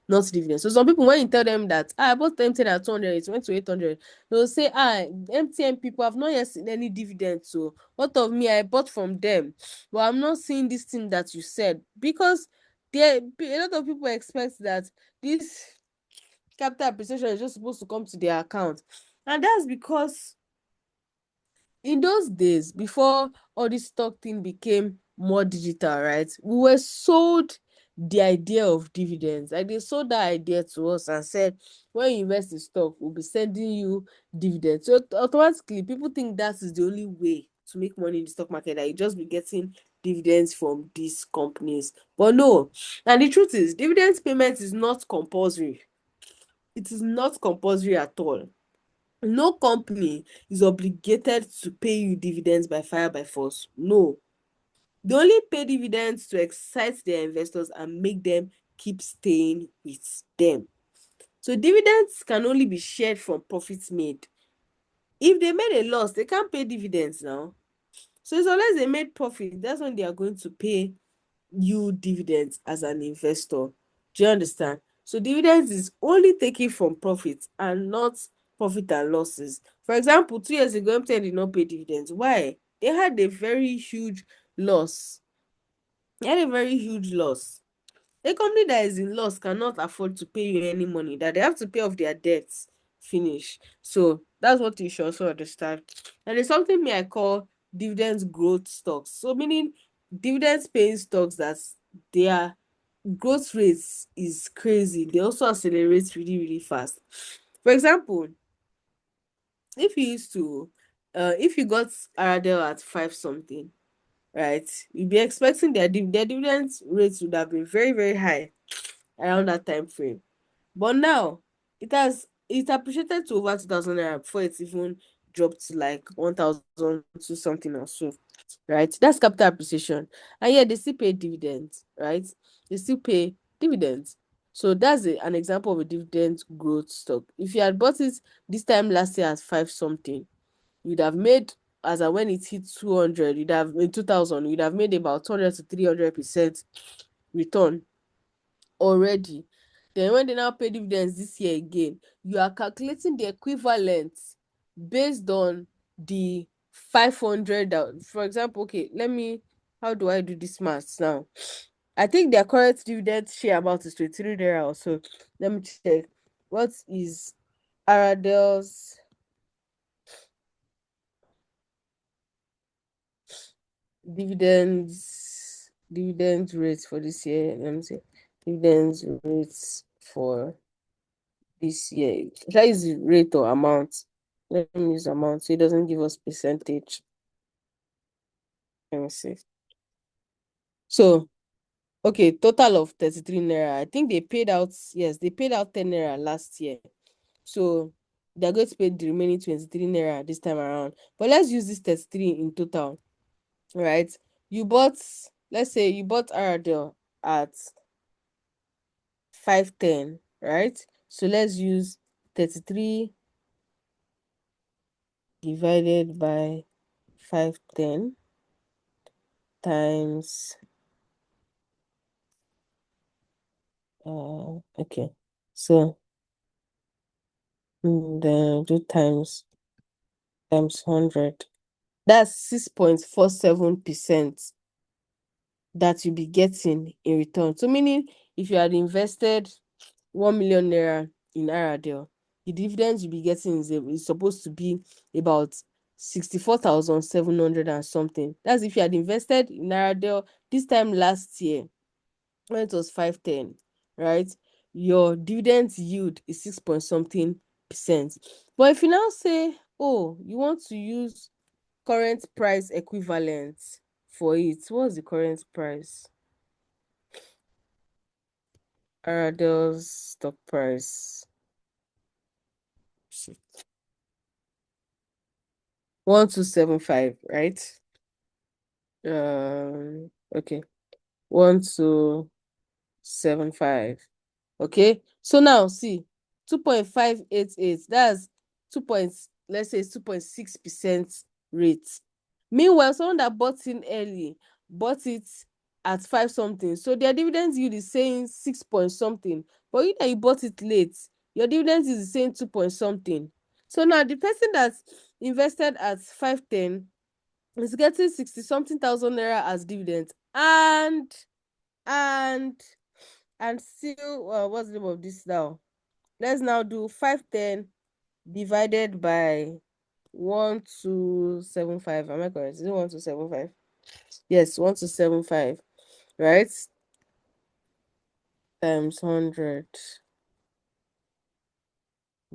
not dividend. So some people, when you tell them that I bought MTN at 200, it went to 800, they'll say, MTN people have not yet seen any dividend. So what of me? I bought from them, but I'm not seeing this thing that you said, because there a lot of people expect that this capital appreciation is just supposed to come to their account, and that's because in those days, before all this stock thing became more digital, right, we were sold the idea of dividends. Like, they sold that idea to us and said, when you invest in stock, we'll be sending you dividends. So automatically people think that is the only way to make money in the stock market, that you just be getting dividends from these companies. But no, and the truth is, dividends payment is not compulsory. It is not compulsory at all. No company is obligated to pay you dividends by fire by force. No. They only pay dividends to excite their investors and make them keep staying with them. So dividends can only be shared from profits made. If they made a loss, they can't pay dividends now. So it's unless they made profit, that's when they are going to pay you dividends as an investor. Do you understand? So dividends is only taken from profits and not profit and losses. For example, 2 years ago, MTN did not pay dividends. Why? They had a very huge loss. They had a very huge loss. A company that is in loss cannot afford to pay you any money, that they have to pay off their debts. Finish. So that's what you should also understand. And it's something me I call dividends growth stocks. So meaning dividends paying stocks that their growth rates is crazy. They also accelerate really, really fast. For example, if you used to if you got Aradel at 5 something, right, you'd be expecting their dividends rates would have been very, very high around that time frame. But now it appreciated to over 2,000 naira before it even dropped to like 1,000 to something or so, right? That's capital appreciation. And yeah, they still pay dividends, right? They still pay dividends. So that's an example of a dividend growth stock. If you had bought it this time last year at 5 something, you'd have made, as when it hit 200, you'd have in 2000, you'd have made about 200 to 300% return already. Then when they now pay dividends this year again, you are calculating the equivalent based on the 500. For example, okay, how do I do this maths now? I think their current dividend share amount is 23 naira or so. Let me check. What is Aradel's dividend rates for this year? Let me see. Dividends rates for this year. Should I use the rate or amount? Let me use amount so it doesn't give us percentage. Let me see. So, okay, total of 33 naira. I think they paid out, yes, they paid out 10 naira last year. So they're going to pay the remaining 23 naira this time around. But let's use this 33 in total, right? You bought, let's say you bought Aradel at 510, right? So let's use 33 divided by 510 times, okay. So then do times 100. That's 6.47% that you'll be getting in return. So meaning if you had invested 1 million naira in Aradel, the dividends you'll be getting is supposed to be about 64,700 and something. That's if you had invested in Aradel this time last year when it was 510, right? Your dividend yield is 6 point something percent. But if you now say, oh, you want to use current price equivalent for it, what's the current price? Aradel's stock price. 1275, right? Okay. 1275. Okay. So now see 2.588. That's 2 points, let's say 2.6% rate. Meanwhile, someone that bought in early bought it at 5 something. So their dividend yield is saying 6 point something. But you that you bought it late, your dividend is saying 2 point something. So now the person that invested at 510 is getting 60 something thousand naira as dividend, and still what's the name of this now? Let's now do 510 divided by 1275. Am I correct? Is it 1275? Yes, 1275, right? Times 100.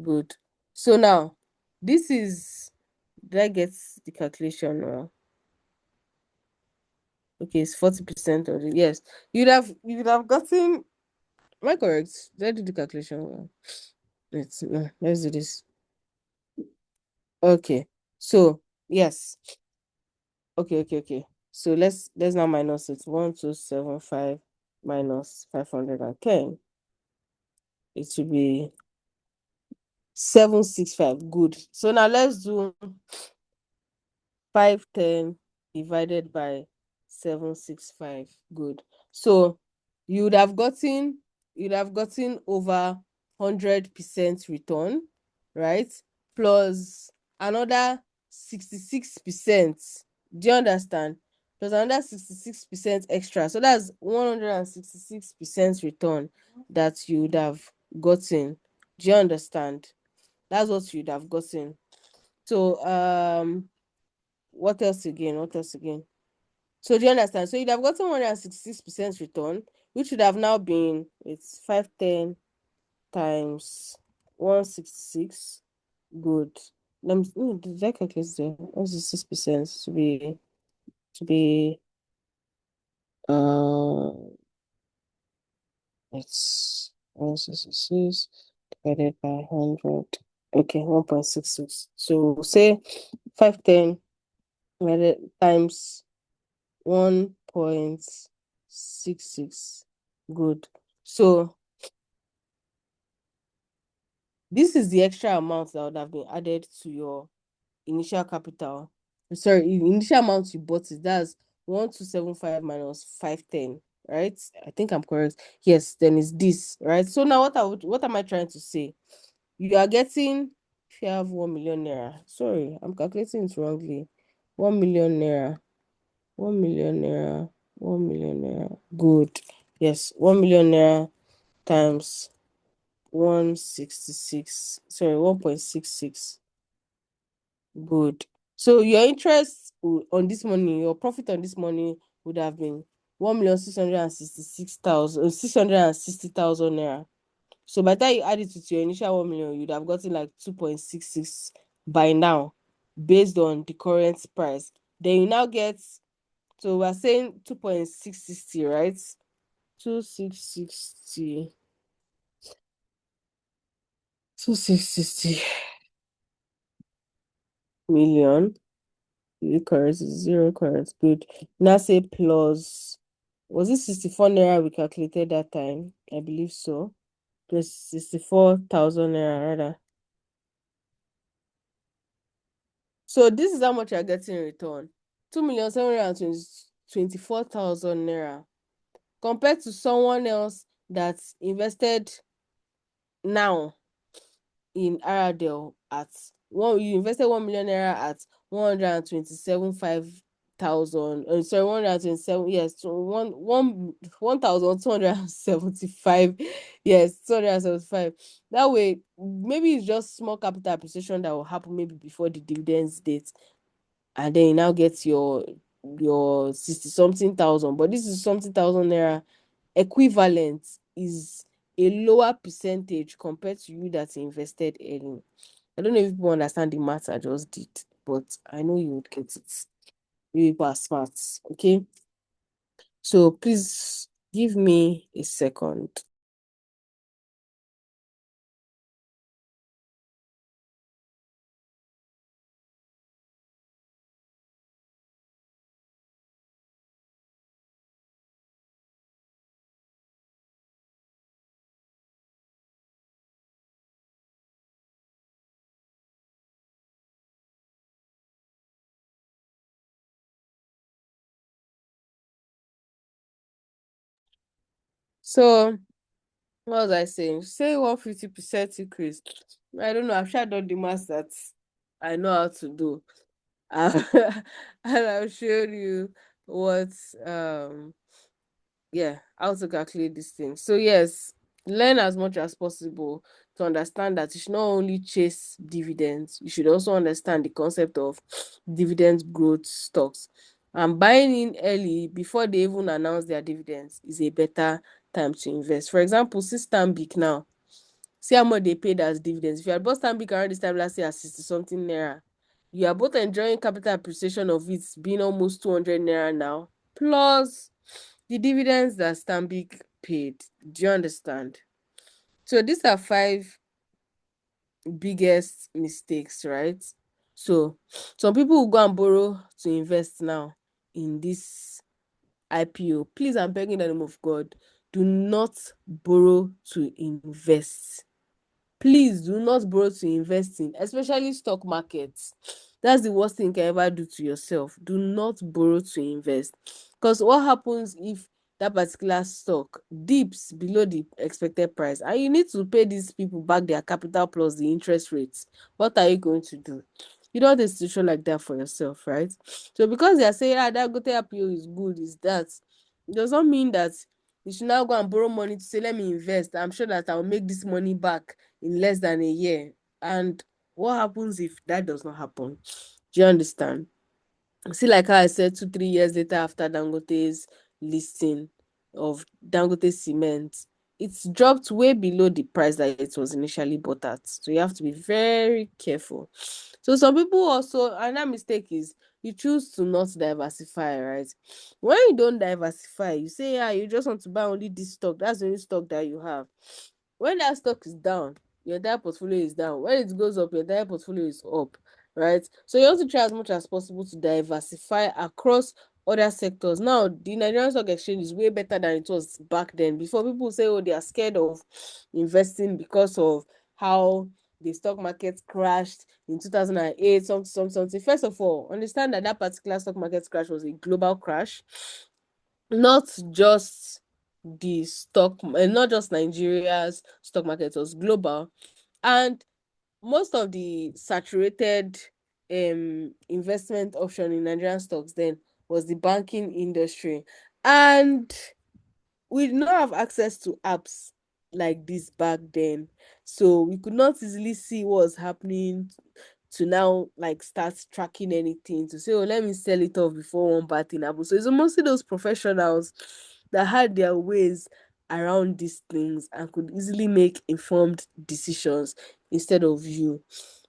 Good. So now this is, did I get the calculation well? Okay, it's 40% of it. Yes. You'd have gotten, am I correct? Did I do the calculation well? Let's do this. Okay. So yes. Okay. So let's now minus it. 1275 minus 510. It should be 765. Good. So now let's do 510 divided by 765. Good. So you would have gotten over 100% return, right? Plus another 66%. Do you understand? Plus another 66% extra. So that's 166% return that you would have gotten. Do you understand? That's what you'd have gotten. So what else again? What else again? So do you understand? So you'd have gotten 166% return, which would have now been, it's 510 times 166. Good. Let me, did I calculate there? 166% to be uh it's 166 divided by 100. Okay, 1.66. So say 510 times 1.66. Good. So this is the extra amount that would have been added to your initial capital. Sorry, initial amount you bought it. That's 1275 minus 510, right? I think I'm correct. Yes, then it's this, right? So now what am I trying to say? You are getting, if you have 1 million naira. Sorry, I'm calculating it wrongly. 1 million naira. 1 million naira. 1 million naira. Good. Yes, 1 million naira times 166. Sorry, 1.66. Good. So your interest on this money, your profit on this money would have been 1,660,000 naira. So by the time you add it to your initial 1 million, you'd have gotten like 2.66 by now, based on the current price. Then you now get So we're saying 2.660, right? 2660. 2660 million. The current is zero current. Good. Now say plus, was it 64 naira we calculated that time? I believe so. Plus 64,000 naira rather. So this is how much you're getting in return. 2,724,000 naira. Compared to someone else that invested now in Aradel at one, you invested 1 million naira at 127,500. Sorry, 127, yes, so 1,275, yes, 275. That way, maybe it's just small capital appreciation that will happen maybe before the dividends date, and then you now get your 60 something thousand. But this is something thousand naira equivalent is a lower percentage compared to you that invested early. I don't know if people understand the math I just did, but I know you would get it. You people are smart, okay? So please give me a second. So what was I saying? Say 150% increase. I don't know. I've tried done the math that I know how to do. And I'll show you what yeah, how to calculate this thing. So yes, learn as much as possible to understand that you should not only chase dividends, you should also understand the concept of dividend growth stocks. And buying in early before they even announce their dividends is a better time to invest. For example, see Stanbic now. See how much they paid as dividends. If you had bought Stanbic around this time last year at 60 something naira, you are both enjoying capital appreciation of it being almost 200 naira now, plus the dividends that Stanbic paid. Do you understand? So these are 5 biggest mistakes, right? So some people will go and borrow to invest now in this IPO. Please, I'm begging the name of God, do not borrow to invest. Please do not borrow to invest in, especially stock markets. That's the worst thing you can ever do to yourself. Do not borrow to invest. Because what happens if that particular stock dips below the expected price and you need to pay these people back their capital plus the interest rates? What are you going to do? You don't want a situation like that for yourself, right? So because they are saying, that Dangote IPO is good, is that, it does not mean that you should now go and borrow money to say, let me invest. I'm sure that I'll make this money back in less than a year. And what happens if that does not happen? Do you understand? See, like how I said, 2, 3 years later after Dangote's listing of Dangote Cement, it's dropped way below the price that it was initially bought at. So you have to be very careful. So some people also, another mistake is you choose to not diversify, right? When you don't diversify, you say, yeah, you just want to buy only this stock. That's the only stock that you have. When that stock is down, your entire portfolio is down. When it goes up, your entire portfolio is up, right? So you have to try as much as possible to diversify across other sectors. Now, the Nigerian Stock Exchange is way better than it was back then. Before, people say, oh, they are scared of investing because of how the stock market crashed in 2008, something. First of all, understand that that particular stock market crash was a global crash, not just the stock, not just Nigeria's stock market, was global. And most of the saturated investment option in Nigerian stocks then was the banking industry. And we did not have access to apps like this back then. So we could not easily see what was happening to now like start tracking anything to say, oh, let me sell it off before one bad thing happens. So it's mostly those professionals that had their ways around these things and could easily make informed decisions instead of you,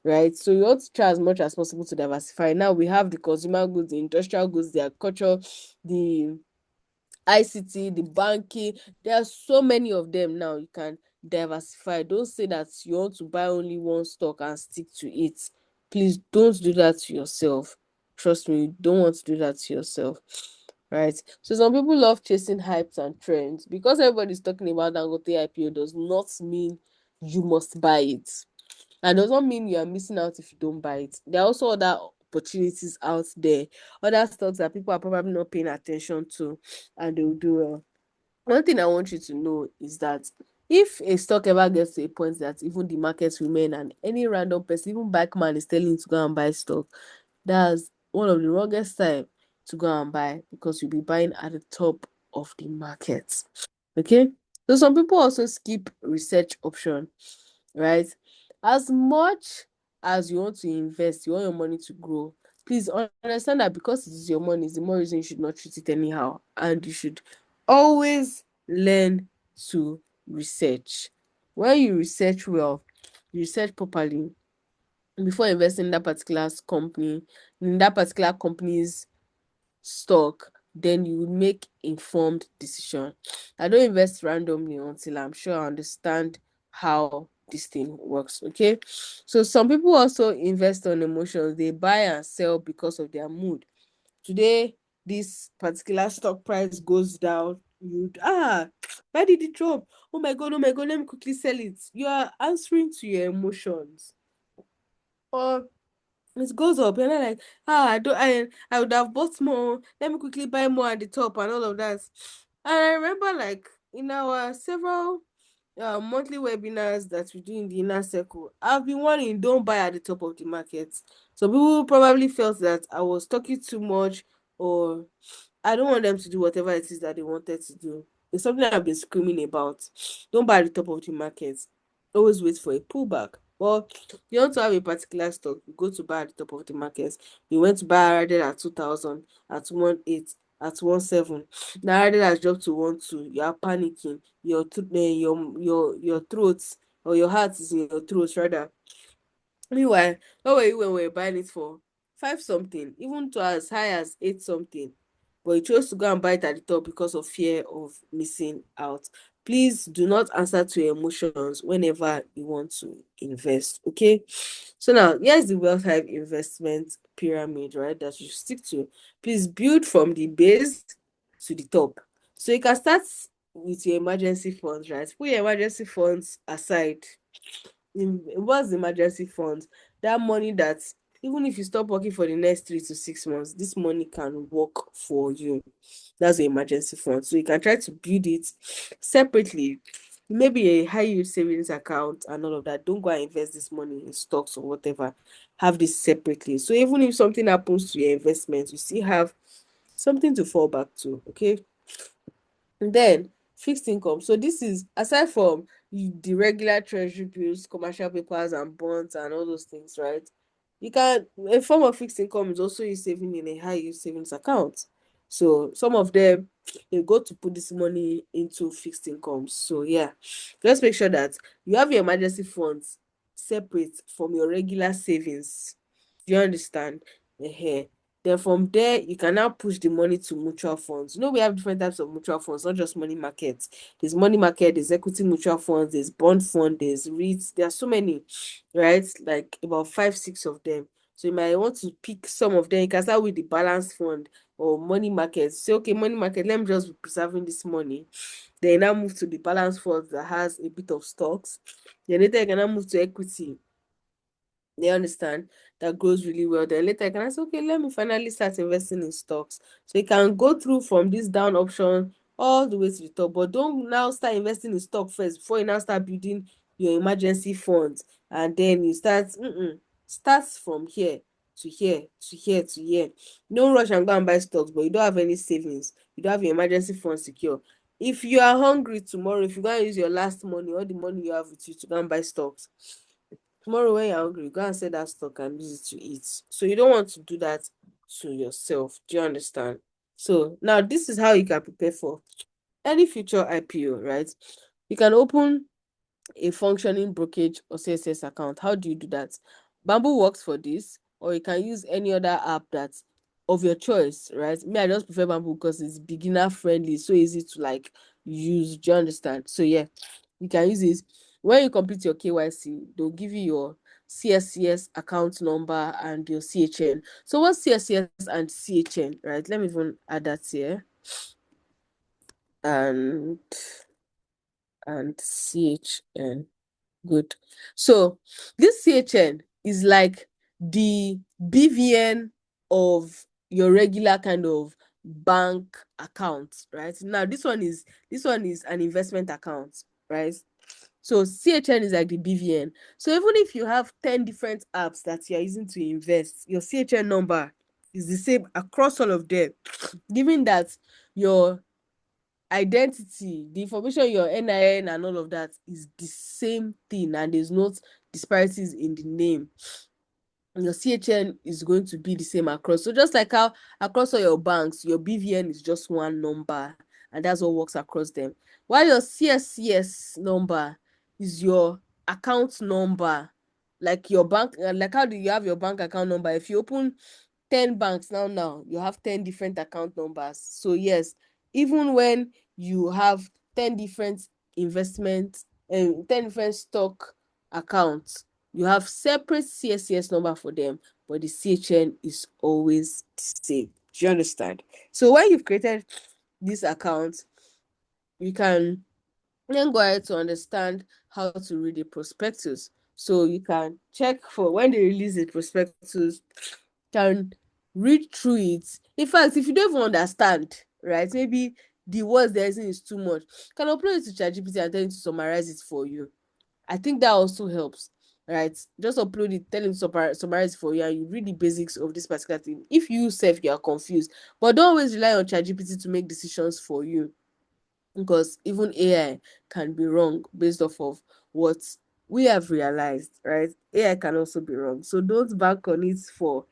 right? So you want to try as much as possible to diversify. Now we have the consumer goods, the industrial goods, the agriculture, the ICT, the banking. There are so many of them now. You can diversify. Don't say that you want to buy only one stock and stick to it. Please don't do that to yourself. Trust me, you don't want to do that to yourself. Right? So some people love chasing hypes and trends. Because everybody's talking about Dangote IPO does not mean you must buy it. And does not mean you are missing out if you don't buy it. There are also other opportunities out there, other stocks that people are probably not paying attention to, and they will do well. One thing I want you to know is that if a stock ever gets to a point that even the markets remain and any random person, even backman, is telling you to go and buy stock, that's one of the wrongest time to go and buy, because you'll be buying at the top of the market. Okay, so some people also skip research option, right? As much as you want to invest, you want your money to grow, please understand that because it is your money, it's the more reason you should not treat it anyhow, and you should always learn to research. When you research well, you research properly before investing in that particular company, in that particular company's stock, then you will make informed decision. I don't invest randomly until I'm sure I understand how this thing works. Okay, so some people also invest on emotions. They buy and sell because of their mood. Today this particular stock price goes down, you why did it drop? Oh my god, oh my god, let me quickly sell it. You are answering to your emotions. Or it goes up, and I'm like, I would have bought more. Let me quickly buy more at the top and all of that. And I remember, like, in our several monthly webinars that we do in the inner circle, I've been warning, don't buy at the top of the market. So people probably felt that I was talking too much, or I don't want them to do whatever it is that they wanted to do. It's something I've been screaming about. Don't buy at the top of the market. Always wait for a pullback. Well, you want to have a particular stock, you go to buy at the top of the market. You went to buy Radel at 2,000, at 1,800, at 1,700. Now Radel has dropped to 1,200. You are panicking. Your throat, or your heart is in your throat rather. Meanwhile, what were you when we were buying it for? Five something, even to as high as eight something. But you chose to go and buy it at the top because of fear of missing out. Please do not answer to your emotions whenever you want to invest. Okay. So now here's the wealth type investment pyramid, right? That you stick to. Please build from the base to the top. So you can start with your emergency funds, right? Put your emergency funds aside. What's the emergency fund? That money that even if you stop working for the next 3 to 6 months, this money can work for you. That's the emergency fund. So you can try to build it separately. Maybe a high yield savings account and all of that. Don't go and invest this money in stocks or whatever. Have this separately. So even if something happens to your investments, you still have something to fall back to. Okay. And then fixed income. So this is aside from the regular treasury bills, commercial papers, and bonds and all those things, right? You can a form of fixed income is also you saving in a high yield savings account. So some of them they go to put this money into fixed incomes. So yeah, just make sure that you have your emergency funds separate from your regular savings. Do you understand? Then from there, you can now push the money to mutual funds. You know, we have different types of mutual funds, not just money markets. There's money market, there's equity mutual funds, there's bond fund, there's REITs. There are so many, right? Like about 5, 6 of them. So you might want to pick some of them. You can start with the balance fund or money market. Say, okay, money market, let me just be preserving this money. Then you now move to the balance fund that has a bit of stocks. Then later you can now move to equity. They understand that grows really well. Then later I can say, okay, let me finally start investing in stocks. So you can go through from this down option all the way to the top. But don't now start investing in stock first before you now start building your emergency funds. And then you starts from here to here to here to here. Don't rush and go and buy stocks, but you don't have any savings. You don't have your emergency fund secure. If you are hungry tomorrow, if you go and use your last money, all the money you have with you to go and buy stocks, tomorrow when you're hungry, go and sell that stock and use it to eat. So you don't want to do that to yourself. Do you understand? So now this is how you can prepare for any future IPO, right? You can open a functioning brokerage or CSS account. How do you do that? Bamboo works for this, or you can use any other app that's of your choice, right? Me, I just prefer Bamboo because it's beginner friendly, so easy to like use. Do you understand? So yeah, you can use this. When you complete your KYC, they'll give you your CSCS account number and your CHN. So what's CSCS and CHN, right? Let me even add that here. And CHN. Good. So this CHN is like the BVN of your regular kind of bank account, right? Now this one is an investment account, right? So CHN is like the BVN. So even if you have 10 different apps that you're using to invest, your CHN number is the same across all of them, given that your identity, the information, your NIN and all of that is the same thing, and there's not disparities in the name. Your CHN is going to be the same across. So just like how across all your banks, your BVN is just one number, and that's what works across them. While your CSCS number is your account number, like your bank, like how do you have your bank account number? If you open 10 banks now, you have 10 different account numbers. So yes, even when you have 10 different investment and 10 different stock accounts, you have separate CSCS number for them, but the CHN is always the same. Do you understand? So when you've created this account, you can then go ahead to understand how to read a prospectus. So you can check for when they release the prospectus, can read through it. In fact, if you don't even understand, right, maybe the words they're using is too much, you can upload it to ChatGPT and tell it to summarize it for you. I think that also helps, right? Just upload it, tell him to summarize for you, and you read the basics of this particular thing. If you self you are confused, but don't always rely on ChatGPT to make decisions for you, because even AI can be wrong based off of what we have realized, right? AI can also be wrong. So don't bank on it for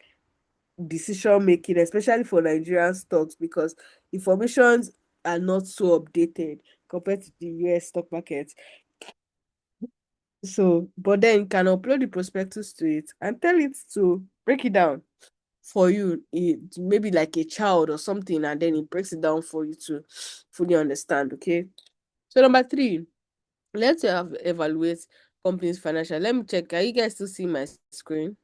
decision making, especially for Nigerian stocks, because informations are not so updated compared to the US stock market. So, but then you can upload the prospectus to it and tell it to break it down for you, maybe like a child or something, and then it breaks it down for you to fully understand. Okay. So number three, let's evaluate company's financial. Let me check. Can you guys still see my screen?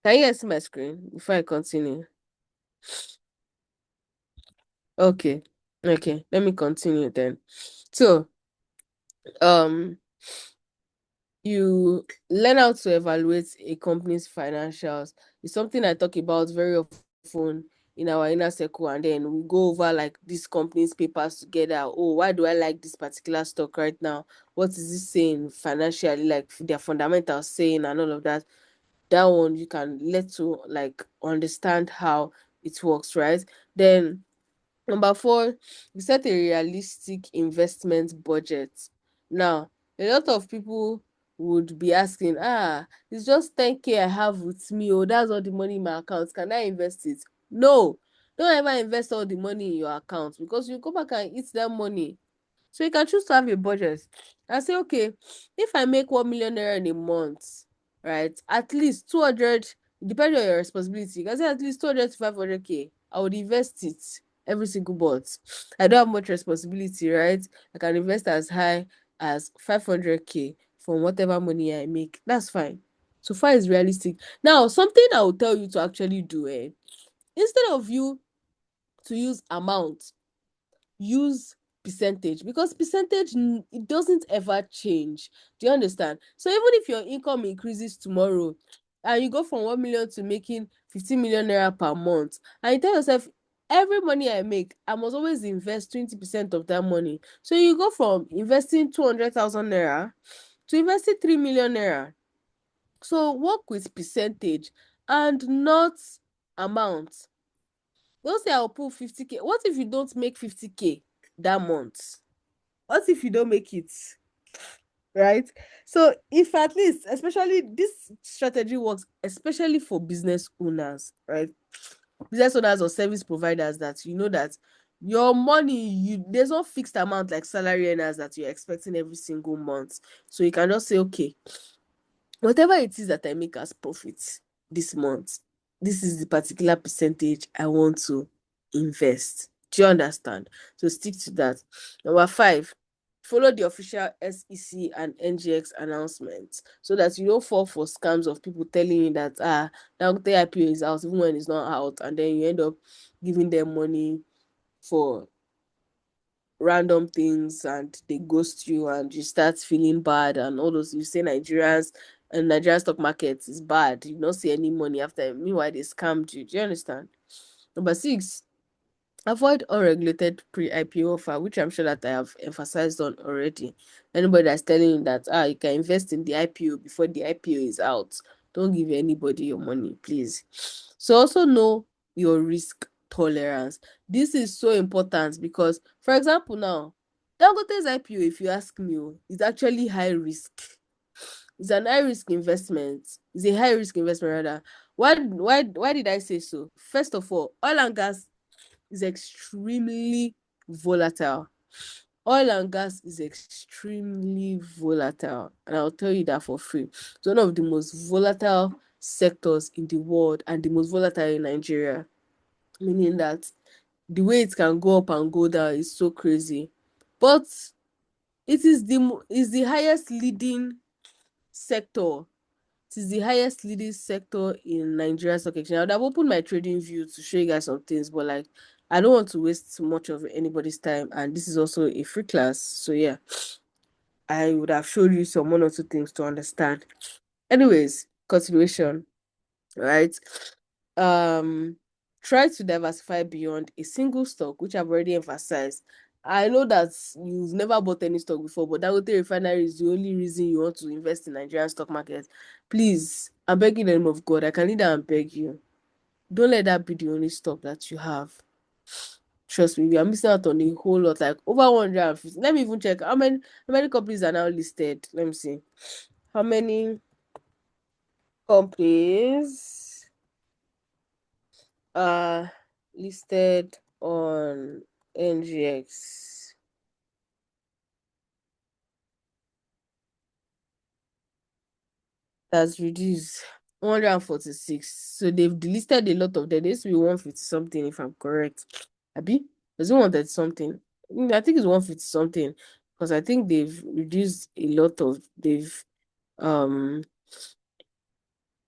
Can you guys see my screen before I continue? Okay. Okay. Let me continue then. So, um, you learn how to evaluate a company's financials. It's something I talk about very often in our inner circle, and then we go over like these companies' papers together. Oh, why do I like this particular stock right now? What is this saying financially, like their fundamentals saying, and all of that. That one you can let to like understand how it works, right? Then number four, you set a realistic investment budget. Now, a lot of people would be asking, it's just 10K I have with me. Oh, that's all the money in my account. Can I invest it? No, don't ever invest all the money in your account, because you go back and eat that money. So you can choose to have a budget and say, okay, if I make 1 million naira in a month, right, at least 200, depending on your responsibility, you can say at least 200 to 500K, I would invest it every single month. I don't have much responsibility, right? I can invest as high as 500K from whatever money I make. That's fine. So far is realistic. Now, something I will tell you to actually do, instead of you to use amount, use percentage, because percentage it doesn't ever change. Do you understand? So even if your income increases tomorrow and you go from 1 million to making 15 million naira per month, and you tell yourself every money I make I must always invest 20% of that money, so you go from investing 200,000 naira to investing 3 million naira. So work with percentage and not amount. Don't say I'll put 50K. What if you don't make 50K that month? What if you don't make it? Right? So if at least, especially this strategy works, especially for business owners, right? Business owners or service providers that you know that Your money, there's no fixed amount like salary earners that you're expecting every single month. So you can just say, okay, whatever it is that I make as profit this month, this is the particular percentage I want to invest. Do you understand? So stick to that. Number 5, follow the official SEC and NGX announcements so that you don't fall for scams of people telling you that Dangote IPO is out even when it's not out, and then you end up giving them money for random things and they ghost you and you start feeling bad and all those. You say Nigerians and Nigerian stock market is bad, you don't see any money after. Meanwhile they scammed you. Do you understand? Number 6, avoid unregulated pre-IPO offer, which I'm sure that I have emphasized on already. Anybody that's telling you that you can invest in the IPO before the IPO is out, don't give anybody your money, please. So also know your risk tolerance. This is so important because, for example, now Dangote's IPO, if you ask me, is actually high risk. It's an high risk investment. It's a high risk investment rather. Why did I say so? First of all, oil and gas is extremely volatile. Oil and gas is extremely volatile, and I'll tell you that for free. It's one of the most volatile sectors in the world and the most volatile in Nigeria, meaning that the way it can go up and go down is so crazy. But is the highest leading sector. It is the highest leading sector in Nigeria stock exchange. I would have opened my trading view to show you guys some things, but like I don't want to waste much of anybody's time, and this is also a free class. So yeah, I would have showed you some 1 or 2 things to understand. Anyways, continuation, right? Um, try to diversify beyond a single stock, which I've already emphasized. I know that you've never bought any stock before, but Dangote Refinery is the only reason you want to invest in Nigerian stock market. Please, I'm begging the name of God. I can need that and beg you. Don't let that be the only stock that you have. Trust me, we are missing out on a whole lot, like over 150. Let me even check how many companies are now listed. Let me see. How many companies are listed on NGX? That's reduced 146. So they've delisted a lot of them. There used to be 150 something, if I'm correct. Abi? There's 130 something. I think it's 150 something. Because I think they've reduced a lot of um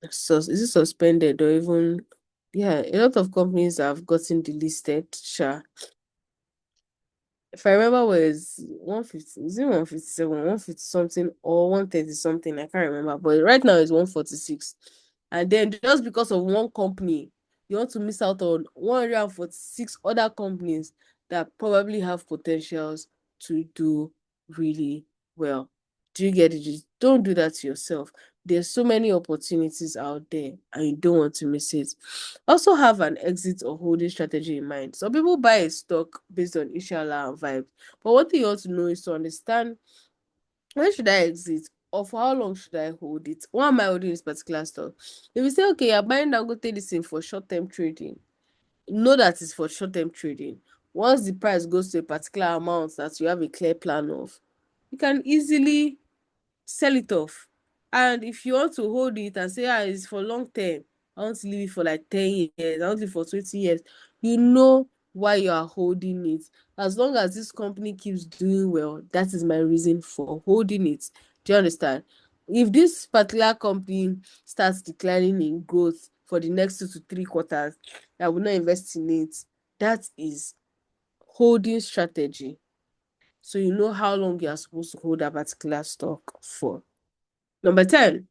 is it suspended or even, yeah, a lot of companies have gotten delisted. Sure. If I remember, was 150, is it 157, 150 something, or 130 something? I can't remember. But right now it's 146. And then just because of one company, you want to miss out on 146 other companies that probably have potentials to do really well. Do you get it? Just don't do that to yourself. There's so many opportunities out there and you don't want to miss it. Also have an exit or holding strategy in mind. Some people buy a stock based on inshallah and vibes. But one thing you want to know is to understand, when should I exit or for how long should I hold it? Why am I holding this particular stock? If you say, okay, you're buying Dangote this thing for short-term trading, know that it's for short-term trading. Once the price goes to a particular amount that you have a clear plan of, you can easily sell it off. And if you want to hold it and say, it's for long term, I want to leave it for like 10 years, I want to leave it for 20 years, you know why you are holding it. As long as this company keeps doing well, that is my reason for holding it. Do you understand? If this particular company starts declining in growth for the next 2 to 3 quarters, I will not invest in it. That is holding strategy. So you know how long you are supposed to hold that particular stock for. Number 10,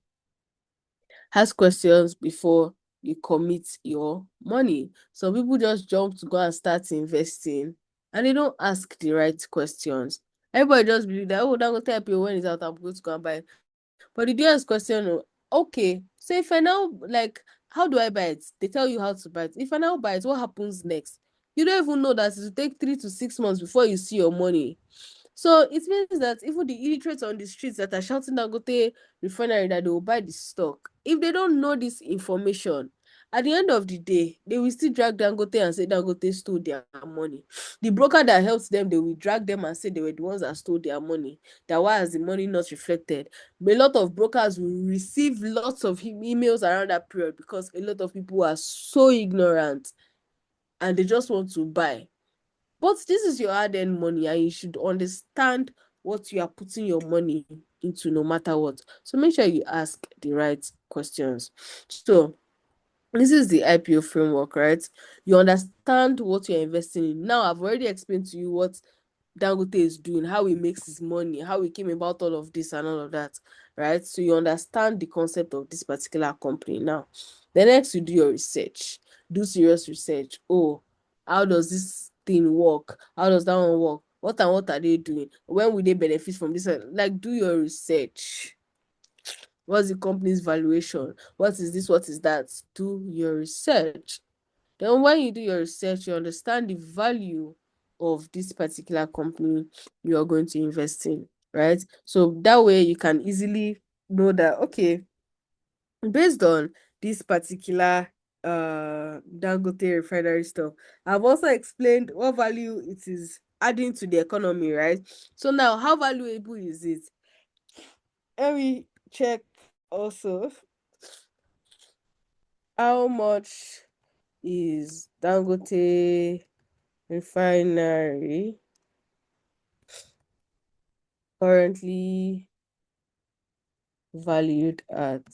ask questions before you commit your money. Some people just jump to go and start investing and they don't ask the right questions. Everybody just believe that, oh, Dangote IPO when it's out, I'm going to go and buy it. But did you ask question? Okay, so if I now, like, how do I buy it? They tell you how to buy it. If I now buy it, what happens next? You don't even know that it will take 3 to 6 months before you see your money. So it means that even the illiterates on the streets that are shouting Dangote Refinery that they will buy the stock, if they don't know this information At the end of the day, they will still drag Dangote and say Dangote stole their money. The broker that helps them, they will drag them and say they were the ones that stole their money. That why is the money not reflected? But a lot of brokers will receive lots of emails around that period because a lot of people are so ignorant and they just want to buy. But this is your hard-earned money and you should understand what you are putting your money into no matter what. So make sure you ask the right questions. So this is the IPO framework, right? You understand what you're investing in. Now, I've already explained to you what Dangote is doing, how he makes his money, how he came about all of this and all of that, right? So you understand the concept of this particular company. Now, the next you do your research, do serious research. Oh, how does this thing work? How does that one work? What are they doing? When will they benefit from this? Like, do your research. What's the company's valuation? What is this? What is that? Do your research. Then when you do your research, you understand the value of this particular company you are going to invest in, right? So that way you can easily know that, okay, based on this particular Dangote refinery stuff, I've also explained what value it is adding to the economy, right? So now, how valuable is it? Let me check also how much is Dangote Refinery currently valued at.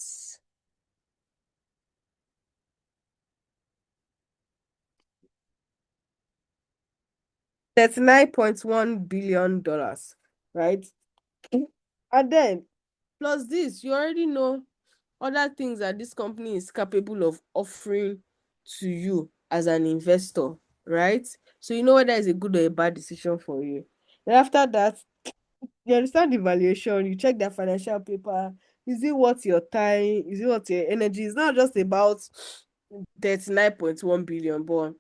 39.1 billion, right? And then plus this, you already know other things that this company is capable of offering to you as an investor, right? So you know whether it's a good or a bad decision for you. Then after that, you understand the valuation, you check their financial paper. Is it worth your time? Is it worth your energy? It's not just about 39.1 billion, but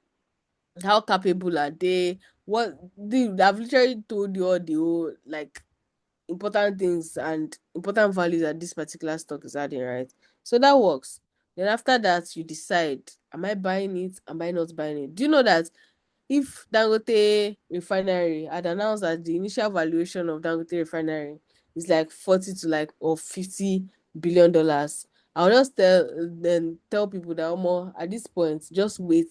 how capable are they? What I've literally told you all the whole like important things and important values that this particular stock is adding, right? So that works. Then after that, you decide, am I buying it? Am I not buying it? Do you know that if Dangote Refinery had announced that the initial valuation of Dangote Refinery is like 40 to like or $50 billion, I'll just tell people that more at this point, just wait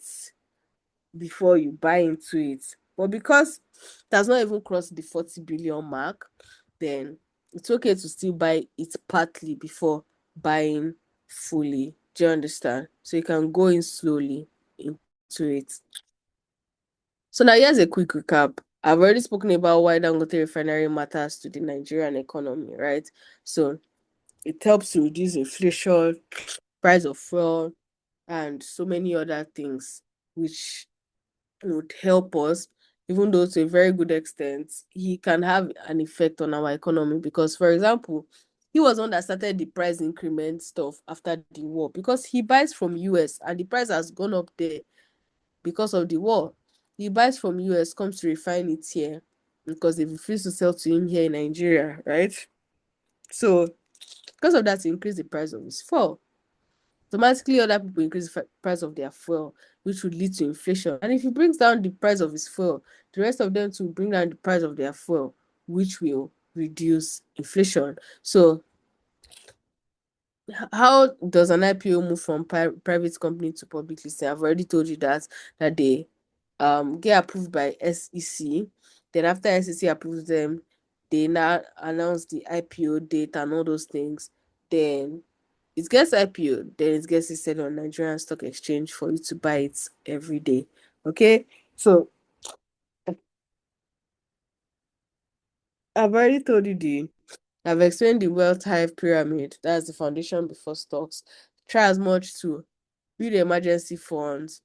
before you buy into it. But because it has not even crossed the 40 billion mark, then it's okay to still buy it partly before buying fully. Do you understand? So you can go in slowly into it. So now here's a quick recap. I've already spoken about why Dangote Refinery matters to the Nigerian economy, right? So it helps to reduce inflation, price of fuel, and so many other things, which would help us, even though to a very good extent, he can have an effect on our economy. Because, for example, he was one that started the price increment stuff after the war because he buys from US and the price has gone up there because of the war. He buys from US, comes to refine it here because they refuse to sell to him here in Nigeria, right? So because of that, he increased the price of his fuel. Automatically, other people increase the price of their fuel, which would lead to inflation. And if he brings down the price of his fuel, the rest of them to bring down the price of their fuel, which will reduce inflation. So how does an IPO move from private company to public listing? I've already told you that they get approved by SEC. Then after SEC approves them, they now announce the IPO date and all those things. Then it gets IPO, then it gets listed on Nigerian Stock Exchange for you to buy it every day. Okay, so I've already told you I've explained the wealth hive pyramid. That's the foundation before stocks. Try as much to build emergency funds,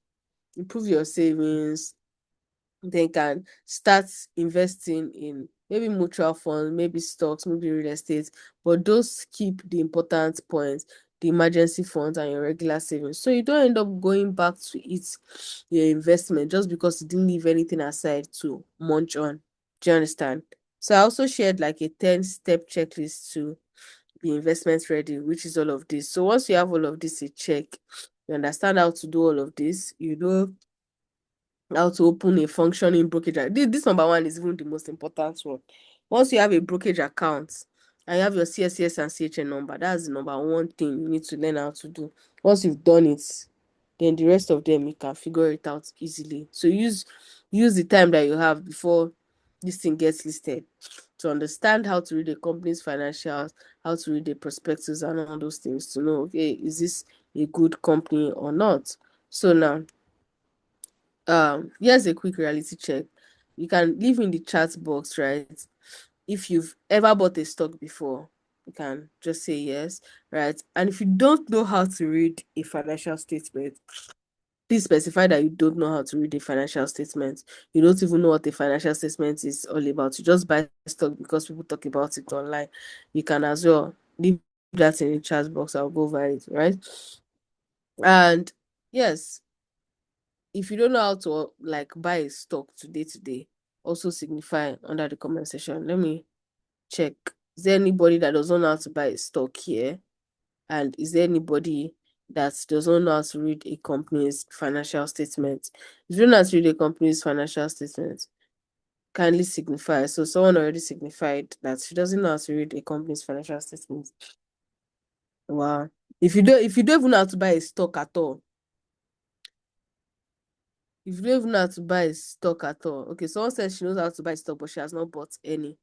improve your savings, then can start investing in maybe mutual funds, maybe stocks, maybe real estate. But those keep the important points, the emergency funds and your regular savings. So you don't end up going back to eat your investment just because you didn't leave anything aside to munch on. Do you understand? So I also shared like a 10-step checklist to be investment ready, which is all of this. So once you have all of this, you check. You understand how to do all of this. You know how to open a functioning brokerage. This number one is even the most important one. Once you have a brokerage account and you have your CSCS and CHN number, that's the number one thing you need to learn how to do. Once you've done it, then the rest of them you can figure it out easily. So use the time that you have before this thing gets listed to understand how to read a company's financials, how to read the prospectus and all those things to know, okay, is this a good company or not? So now, here's a quick reality check. You can leave in the chat box, right? If you've ever bought a stock before, you can just say yes, right? And if you don't know how to read a financial statement, please specify that you don't know how to read a financial statement. You don't even know what a financial statement is all about. You just buy stock because people talk about it online. You can as well leave that in the chat box. I'll go over it, right? And yes, if you don't know how to like buy a stock today, also signify under the comment section. Let me check. Is there anybody that doesn't know how to buy a stock here? And is there anybody that doesn't know how to read a company's financial statement? If you don't know how to read a company's financial statement, kindly signify. So someone already signified that she doesn't know how to read a company's financial statement. Wow. If you don't even know how to buy a stock at all, if you don't even know how to buy a stock at all, okay, someone says she knows how to buy stock, but she has not bought any.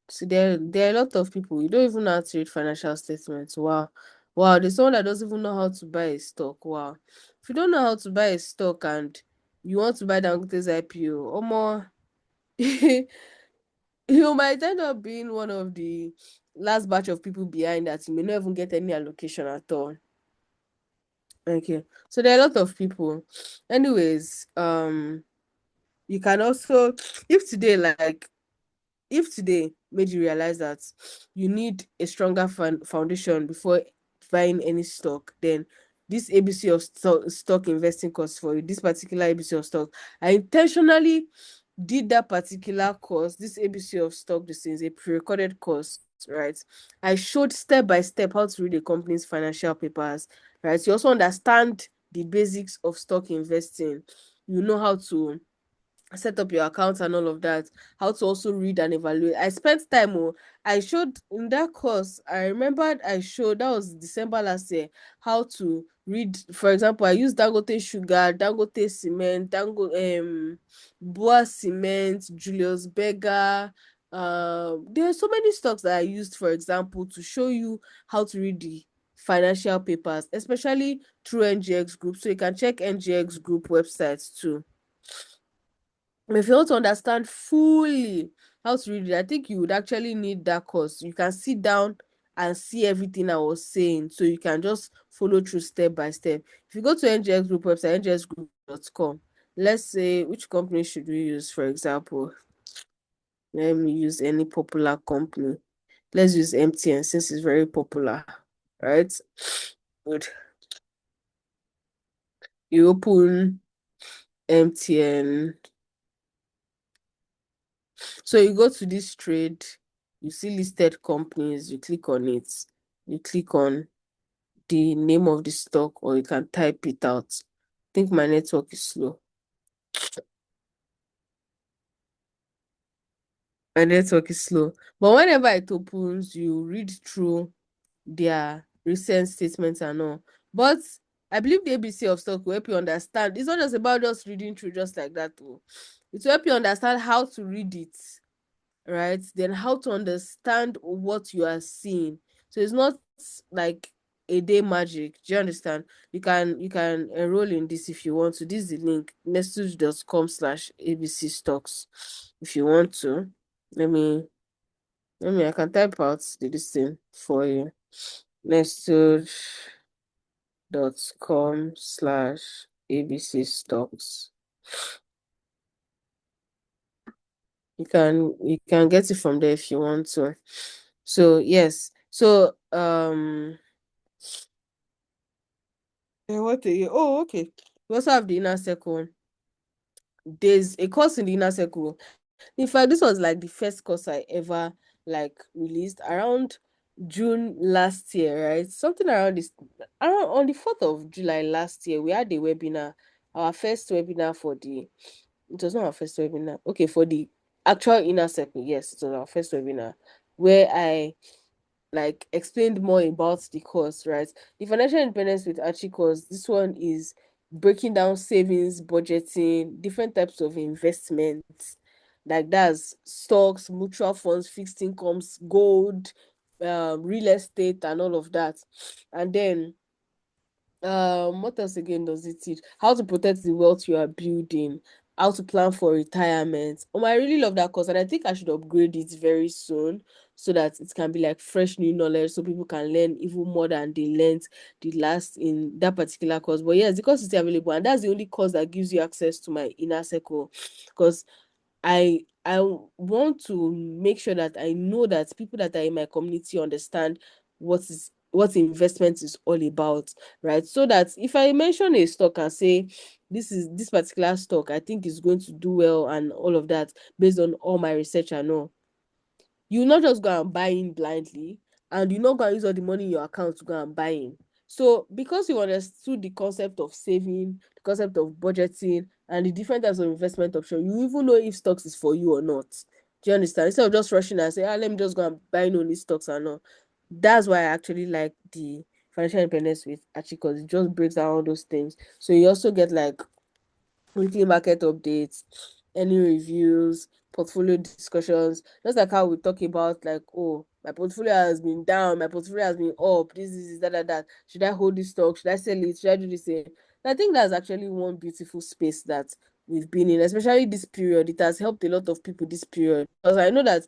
So there are a lot of people, you don't even know how to read financial statements. Wow. Wow, there's someone that doesn't even know how to buy a stock. Wow. If you don't know how to buy a stock and you want to buy Dangote's IPO, or more, you might end up being one of the last batch of people behind that you may not even get any allocation at all. Okay. So there are a lot of people. Anyways, you can also, if today, like, if today made you realize that you need a stronger foundation before buying any stock, then this ABC of stock investing course for you, this particular ABC of stock, I intentionally did that particular course. This ABC of stock, this is a pre-recorded course, right? I showed step by step how to read a company's financial papers, right? You also understand the basics of stock investing. You know how to set up your account and all of that, how to also read and evaluate. I spent time, I showed in that course, I remembered I showed, that was December last year, how to read. For example, I used Dangote Sugar, Dangote Cement, Boa Cement, Julius Berger. There are so many stocks that I used, for example, to show you how to read the financial papers, especially through NGX Group. So you can check NGX Group websites too. If you want to understand fully how to read it, I think you would actually need that course. You can sit down and see everything I was saying, so you can just follow through step by step. If you go to NGX Group website, ngxgroup.com, let's say, which company should we use, for example? Let me use any popular company. Let's use MTN since it's very popular, right? Good. You open MTN. So you go to this trade, you see listed companies, you click on it, you click on the name of the stock, or you can type it out. I think my network is slow. My network is slow. But whenever it opens, you read through their recent statements and all. But I believe the ABC of stock will help you understand. It's not just about just reading through just like that. Though. It will help you understand how to read it, right? Then how to understand what you are seeing. So it's not like a day magic. Do you understand? You can enroll in this if you want to. This is the link, nestus.com/abc stocks. If you want to, let me I can type out the listing for you. nestus.com/abc stocks. You can get it from there if you want to. So yes. So okay. We also have the inner circle. There's a course in the inner circle. In fact, this was like the first course I ever like released around June last year, right? Something around this, around on the 4th of July last year, we had a webinar, our first webinar for the, it was not our first webinar, okay, for the actual inner circle. Yes, it was our first webinar where I like explained more about the course, right? The financial independence with Archie course, this one is breaking down savings, budgeting, different types of investments, like that's stocks, mutual funds, fixed incomes, gold, real estate, and all of that. And then what else again does it teach? How to protect the wealth you are building, how to plan for retirement. I really love that course, and I think I should upgrade it very soon so that it can be like fresh new knowledge so people can learn even more than they learned the last in that particular course. But yes, the course is still available, and that's the only course that gives you access to my inner circle, because I want to make sure that I know that people that are in my community understand what investment is all about, right? So that if I mention a stock and say this particular stock I think is going to do well and all of that based on all my research and all, you not just go and buy in blindly, and you not go and use all the money in your account to go and buy in. So because you understood the concept of saving, the concept of budgeting, and the different types of investment options, you even know if stocks is for you or not. Do you understand? Instead of just rushing and say, let me just go and buy in only stocks and all. That's why I actually like the financial independence with Archie, because it just breaks down all those things. So you also get like weekly market updates, any reviews, portfolio discussions, just like how we talk about like, oh, my portfolio has been down, my portfolio has been up, this is that. Should I hold this stock? Should I sell it? Should I do this? I think that's actually one beautiful space that we've been in, especially this period. It has helped a lot of people this period. Because I know that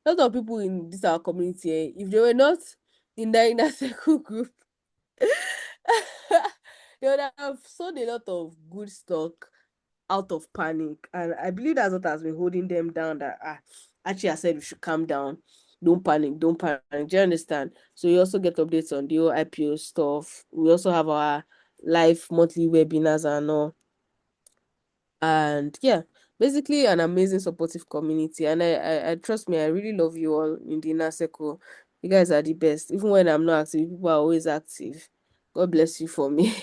a lot of people in this our community, if they were not in the inner circle group, they would have sold a lot of good stock out of panic. And I believe that's what has been holding them down. That actually I said we should calm down. Don't panic, don't panic. Do you understand? So you also get updates on the whole IPO stuff. We also have our live monthly webinars and all. And yeah, basically an amazing supportive community. And I trust me, I really love you all in the inner circle. You guys are the best. Even when I'm not active, people are always active. God bless you for me.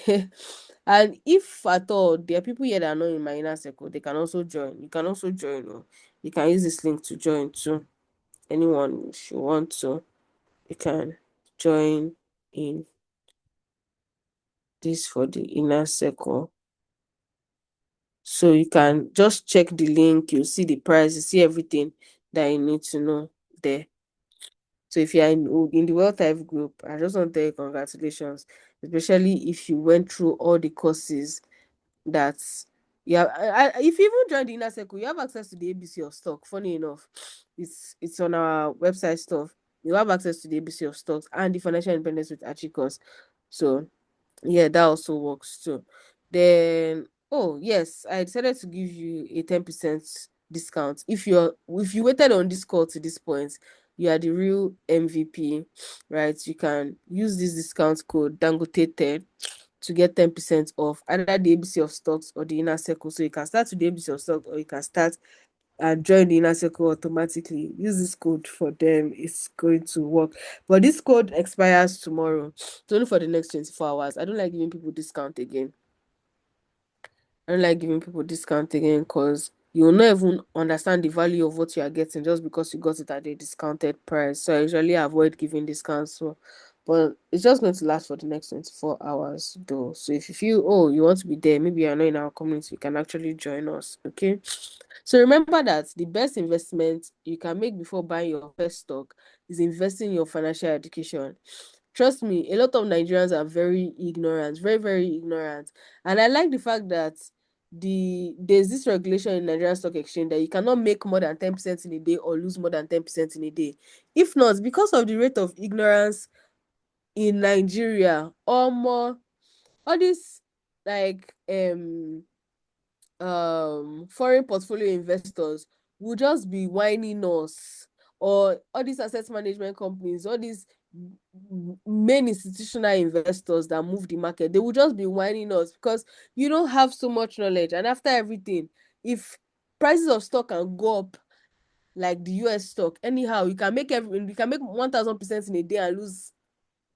And if at all there are people here that are not in my inner circle, they can also join. You can also join. Oh. You can use this link to join too. Anyone, if you want to, you can join in this for the inner circle. So you can just check the link, you see the price, you see everything that you need to know there. So if you're in the Wealth Type group, I just want to tell you congratulations, especially if you went through all the courses that yeah. If you even join the inner circle, you have access to the ABC of stock. Funny enough, it's on our website stuff. You have access to the ABC of stocks and the financial independence with Archie course. So yeah, that also works too. Then, oh yes, I decided to give you a 10% discount. If you waited on this call to this point, you are the real MVP, right? You can use this discount code Dangote 10 to get 10% off either the ABC of stocks or the inner circle. So you can start with the ABC of stocks, or you can start and join the inner circle automatically. Use this code for them. It's going to work. But this code expires tomorrow. It's only for the next 24 hours. I don't like giving people discount again. I don't like giving people discount again because you will not even understand the value of what you are getting just because you got it at a discounted price. So I usually avoid giving discounts. So, but it's just going to last for the next 24 hours though. So if you feel, oh, you want to be there, maybe you're not in our community, you can actually join us. Okay. So remember that the best investment you can make before buying your first stock is investing in your financial education. Trust me, a lot of Nigerians are very ignorant, very, very ignorant. And I like the fact that there's this regulation in Nigerian Stock Exchange that you cannot make more than 10% in a day or lose more than 10% in a day. If not, because of the rate of ignorance in Nigeria, or more, all this like foreign portfolio investors will just be whining us, or all these asset management companies, all these main institutional investors that move the market, they will just be whining us because you don't have so much knowledge. And after everything, if prices of stock can go up like the US stock. Anyhow, you can make 1,000% in a day and lose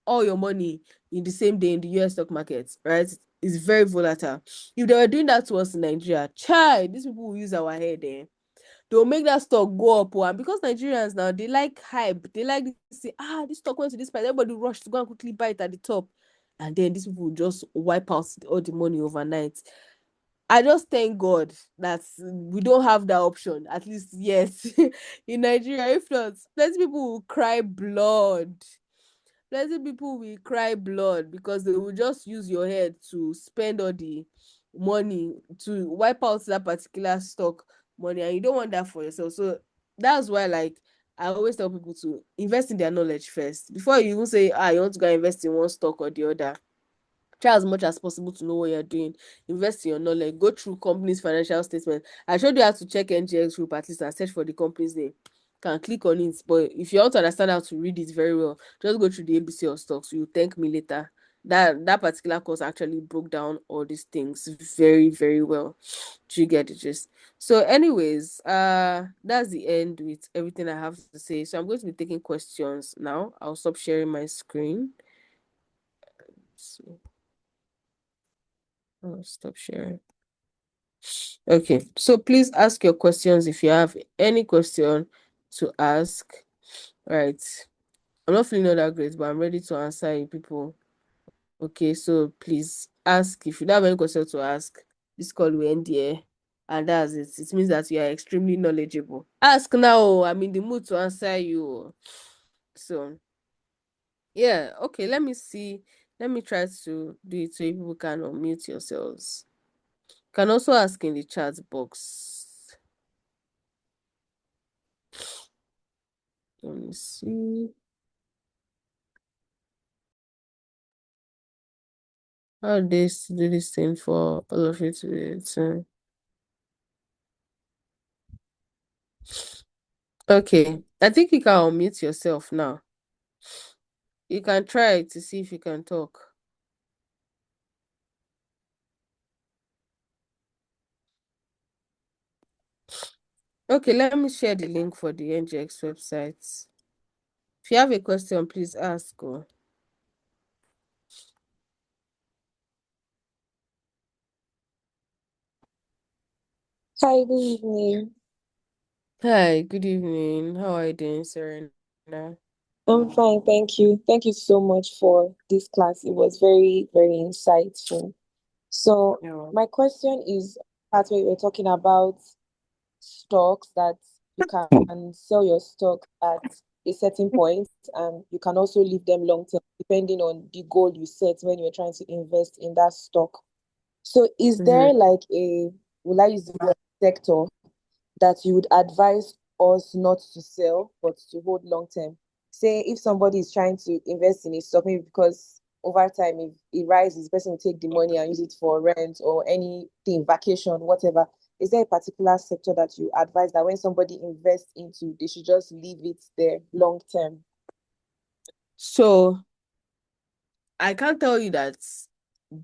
all your money in the same day in the US stock market, right? It's very volatile. If they were doing that to us in Nigeria, these people will use our head, eh? They'll make that stock go up, and because Nigerians now, they like hype, they like to say, this stock went to this price, everybody rush to go and quickly buy it at the top, and then these people will just wipe out all the money overnight. I just thank God that we don't have that option, at least yet, in Nigeria. If not, plenty people will cry blood. Plenty people will cry blood because they will just use your head to spend all the money to wipe out that particular stock money, and you don't want that for yourself. So that's why, like, I always tell people to invest in their knowledge first before you even say, you want to go invest in one stock or the other. Try as much as possible to know what you're doing. Invest in your knowledge. Go through company's financial statement. I showed you how to check NGX group at least and search for the company's name. Can click on it, but if you want to understand how to read it very well, just go through the ABC of stocks. You thank me later. That particular course actually broke down all these things very, very well. Do you get the gist? So, anyways, that's the end with everything I have to say. So I'm going to be taking questions now. I'll stop sharing my screen. So I'll stop sharing. Okay, so please ask your questions if you have any question to ask. Right. I'm not feeling all that great, but I'm ready to answer you people. Okay, so please ask. If you don't have any question to ask, this call will end here. And that's it. It means that you are extremely knowledgeable. Ask now. I'm in the mood to answer you. So, yeah. Okay, let me see. Let me try to do it so you people can unmute yourselves. You can also ask in the chat box. Let me see. How do they do this thing for all of you to do it? Okay, I think you can unmute yourself now. You can try to see if you can talk. Okay, let me share the link for the NGX website. If you have a question, please ask. Hi, good evening. Hi, good evening. How are you doing, Serena? I'm fine, thank you. Thank you so much for this class. It was very, very insightful. So, Yeah. my question is, part where we're talking about stocks that you can sell your stock at a certain point, and you can also leave them long term, depending on the goal you set when you're trying to invest in that stock. So, is Mm-hmm. there like will I use the word sector that you would advise us not to sell but to hold long term? Say if somebody is trying to invest in a stock, maybe because over time if it rises, the person will take the money and use it for rent or anything, vacation, whatever. Is there a particular sector that you advise that when somebody invests into, they should just leave it there long term? So I can't tell you that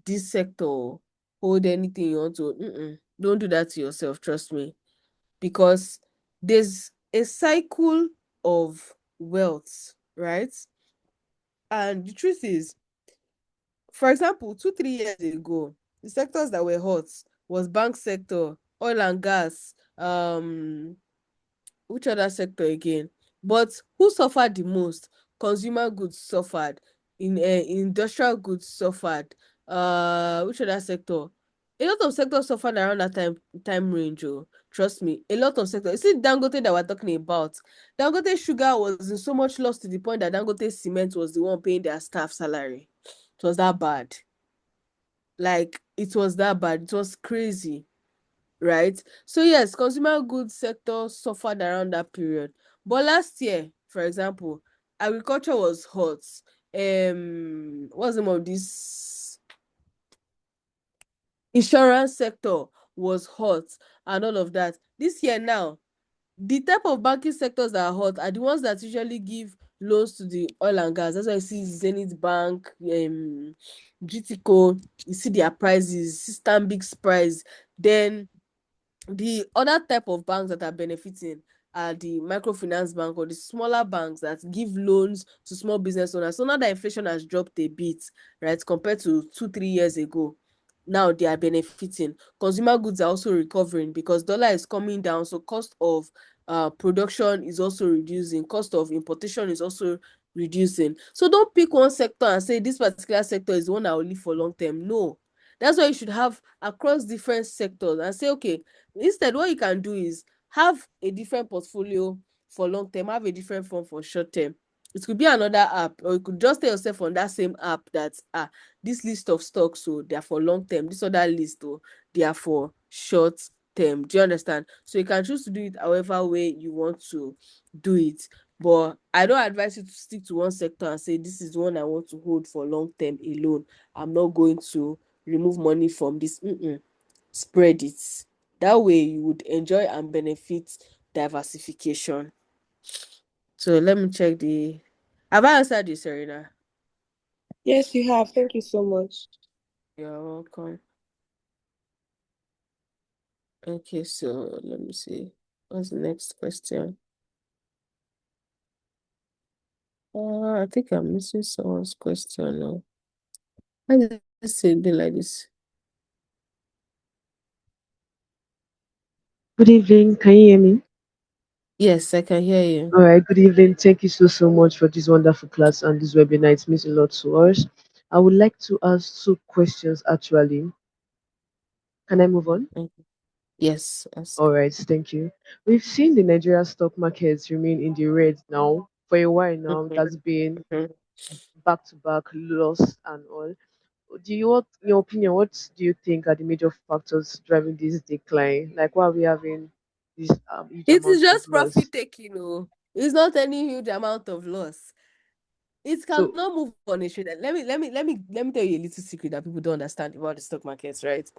this sector hold anything you want to. Don't do that to yourself, trust me. Because there's a cycle of wealth, right? And the truth is, for example, 2, 3 years ago, the sectors that were hot was bank sector, oil and gas, which other sector again? But who suffered the most? Consumer goods suffered, industrial goods suffered. Which other sector? A lot of sectors suffered around that time range. Oh, trust me, a lot of sectors. You see, Dangote that we're talking about. Dangote sugar was in so much loss to the point that Dangote cement was the one paying their staff salary. It was that bad. Like it was that bad. It was crazy, right? So yes, consumer goods sector suffered around that period. But last year, for example, agriculture was hot. What's the name of this? Insurance sector was hot and all of that. This year now, the type of banking sectors that are hot are the ones that usually give loans to the oil and gas. That's why you see Zenith Bank, GTCO, you see their prices, Stanbic's price. Then the other type of banks that are benefiting are the microfinance bank or the smaller banks that give loans to small business owners. So now that inflation has dropped a bit, right, compared to 2-3 years ago, now they are benefiting. Consumer goods are also recovering because dollar is coming down, so cost of production is also reducing, cost of importation is also reducing. So don't pick one sector and say this particular sector is the one I will live for long term. No, that's why you should have across different sectors and say, okay, instead what you can do is have a different portfolio for long term, have a different form for short term. It could be another app, or you could just tell yourself on that same app that this list of stocks, so they are for long term, this other list, oh, they are for short term. Do you understand? So you can choose to do it however way you want to do it. But I don't advise you to stick to one sector and say this is the one I want to hold for long term alone. I'm not going to remove money from this. Spread it. That way you would enjoy and benefit diversification. So let me check the. Have I answered you, Serena? Yes, you have. Thank you so much. You're welcome. Okay, so let me see. What's the next question? I think I'm missing someone's question now. Why did I say it like this? Good evening. Can you hear me? Yes, I can hear you. All right. Good evening. Thank you so much for this wonderful class and this webinar. It means a lot to us. I would like to ask two questions actually. Can I move on? Okay. Yes, ask. All right. Thank you. We've seen the Nigeria stock markets remain in the red now for a while now. It has Mhm, been mhm. back to back loss and all. Do you what in your opinion, what do you think are the major factors driving this decline? Like why are we having this huge It is amount of just loss? profit taking, oh. It's not any huge amount of loss. It So cannot move on a straight line. Let me tell you a little secret that people don't understand about the stock markets, right?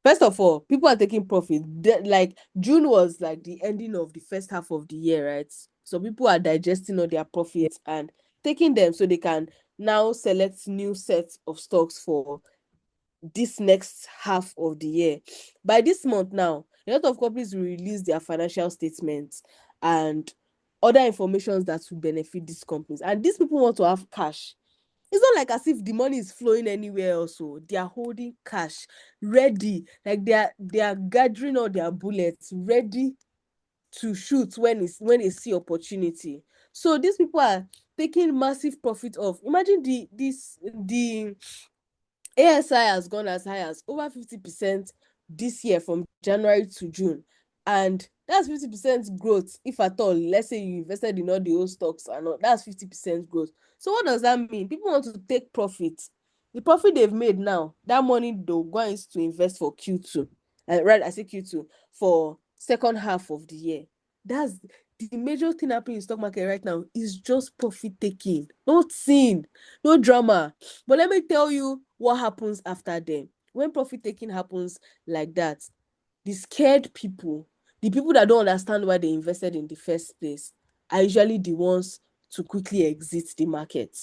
First of all, people are taking profit. Like June was like the ending of the first half of the year, right? So people are digesting all their profits and taking them so they can now select new sets of stocks for this next half of the year. By this month now, a lot of companies will release their financial statements and other informations that will benefit these companies. And these people want to have cash. It's not like as if the money is flowing anywhere also. They are holding cash ready. Like they are gathering all their bullets ready to shoot when they see opportunity. So these people are taking massive profit off. Imagine the ASI has gone as high as over 50% this year from January to June. And that's 50% growth. If at all, let's say you invested in all the old stocks and all, that's 50% growth. So what does that mean? People want to take profit. The profit they've made now, that money they'll go is to invest for Q2. Right, I say Q2 for second half of the year. That's the major thing happening in stock market right now is just profit taking. No sin, no drama. But let me tell you what happens after them. When profit taking happens like that, the scared people, the people that don't understand why they invested in the first place, are usually the ones to quickly exit the market.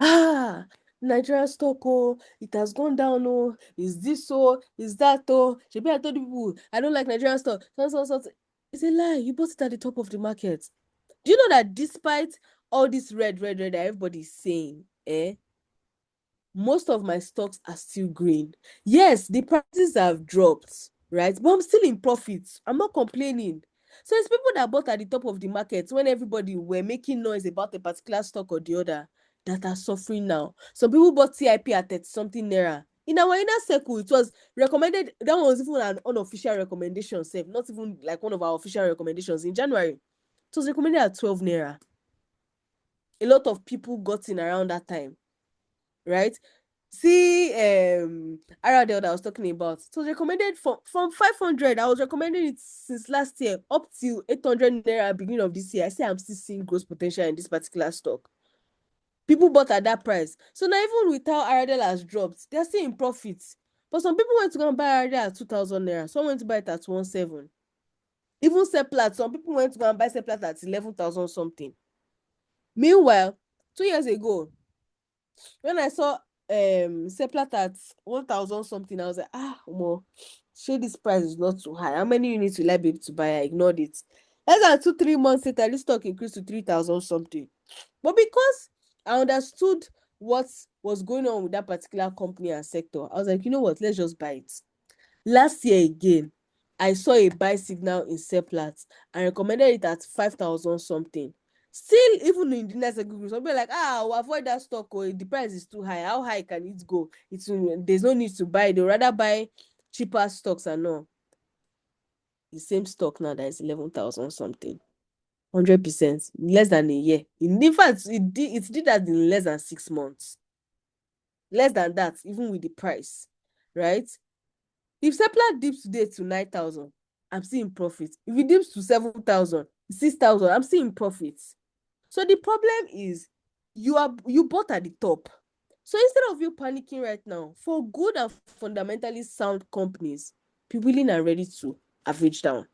Ah, Nigeria stock, oh, it has gone down, oh, is this so, is that, oh, maybe I told people, I don't like Nigerian stock, so. It's a lie, you bought it at the top of the market. Do you know that despite all this red that everybody is saying, most of my stocks are still green. Yes, the prices have dropped, right? But I'm still in profit. I'm not complaining. So it's people that bought at the top of the market when everybody were making noise about a particular stock or the other that are suffering now. Some people bought TIP at 30 something naira. In our inner circle, it was recommended. That was even an unofficial recommendation, safe, not even like one of our official recommendations in January. It was recommended at 12 naira. A lot of people got in around that time, right? See, Aradel that I was talking about. It was recommended from 500. I was recommending it since last year up to 800 naira beginning of this year. I say I'm still seeing growth potential in this particular stock. People bought at that price. So now even with how Aradel has dropped, they're still in profit. But some people went to go and buy Aradel at 2,000 naira. Some went to buy it at 1,700. Even Seplat, some people went to go and buy Seplat at 11,000 something. Meanwhile, 2 years ago, when I saw Seplat at 1,000 something. I was like, more. Sure, this price is not too high. How many units will I be able to buy? I ignored it. Less than 2-3 months later, this stock increased to 3,000 something. But because I understood what was going on with that particular company and sector, I was like, you know what? Let's just buy it. Last year again, I saw a buy signal in Seplat and recommended it at 5,000 something. Still, even in the next group, some people like, we'll avoid that stock, or the price is too high. How high can it go? There's no need to buy. They'll rather buy cheaper stocks and all. The same stock now that is 11,000 something. 100%, less than a year. In fact, it did that in less than 6 months. Less than that, even with the price, right? If Seplat dips today to 9,000, I'm still in profit. If it dips to 7,000, 6,000, I'm still in profit. So the problem is you bought at the top. So instead of you panicking right now, for good and fundamentally sound companies, be willing and ready to average down.